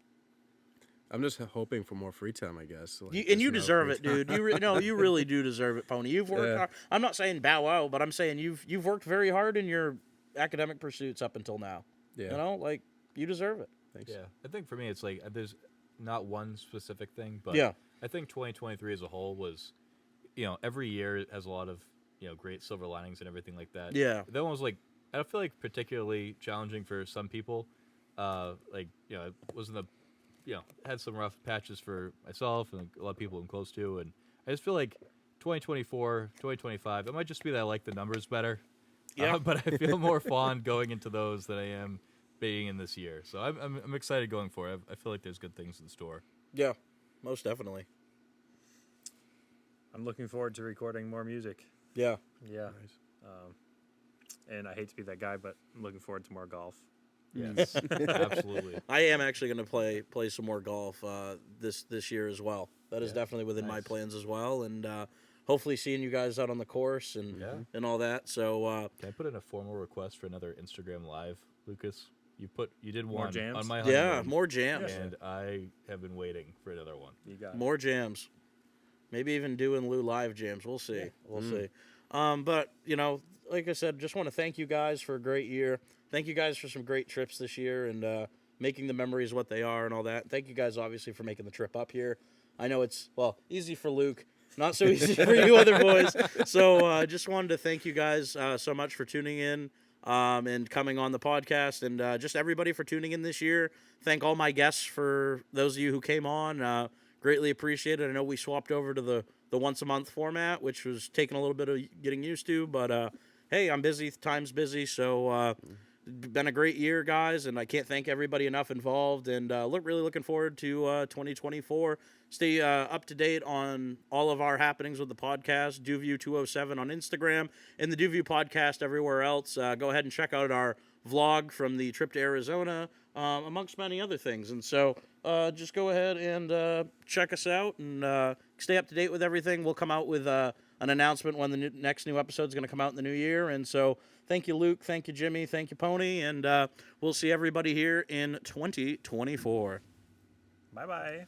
I'm just hoping for more free time, I guess.
You deserve it, dude. You really do deserve it, Pony. You've worked hard. I'm not saying bow wow, but I'm saying you've worked very hard in your academic pursuits up until now. Yeah. You deserve it.
Thanks.
Yeah. I think for me, it's there's not one specific thing, but I think 2023 as a whole was, every year it has a lot of, great silver linings and everything like that.
Yeah.
That one was I feel particularly challenging for some people. It wasn't had some rough patches for myself and a lot of people I'm close to. And I just feel 2024, 2025, it might just be that I like the numbers better.
Yeah.
But I feel more fond going into those than I am being in this year. So I'm excited going forward. I feel like there's good things in store.
Yeah, most definitely.
I'm looking forward to recording more music.
Yeah.
Yeah. Nice. And I hate to be that guy, but I'm looking forward to more golf.
Yes, absolutely.
I am actually going to play some more golf this year as well. That is definitely within my plans as well, and hopefully seeing you guys out on the course and all that. So
can I put in a formal request for another Instagram Live, Lucas? You did
more
one
jams?
on my honeymoon.
Yeah, more jams.
And I have been waiting for another one.
You got
more jams. Maybe even doing Lou live jams. We'll see. We'll see. But like I said, just want to thank you guys for a great year. Thank you guys for some great trips this year and making the memories what they are and all that. Thank you guys, obviously, for making the trip up here. I know it's, easy for Luke, not so easy for you other boys. So just wanted to thank you guys so much for tuning in and coming on the podcast, and just everybody for tuning in this year. Thank all my guests for those of you who came on. Greatly appreciated. I know we swapped over to the once-a-month format, which was taking a little bit of getting used to, but hey, I'm busy. Time's busy, so been a great year, guys, and I can't thank everybody enough involved, and really looking forward to 2024. Stay up to date on all of our happenings with the podcast, DuView 207 on Instagram, and the DuView Podcast everywhere else. Go ahead and check out our vlog from the trip to Arizona, amongst many other things. And so just go ahead and check us out and stay up to date with everything. We'll come out with an announcement when the next new episode is going to come out in the new year. And so thank you, Luke. Thank you, Jimmy. Thank you, Pony. And we'll see everybody here in 2024.
Bye-bye.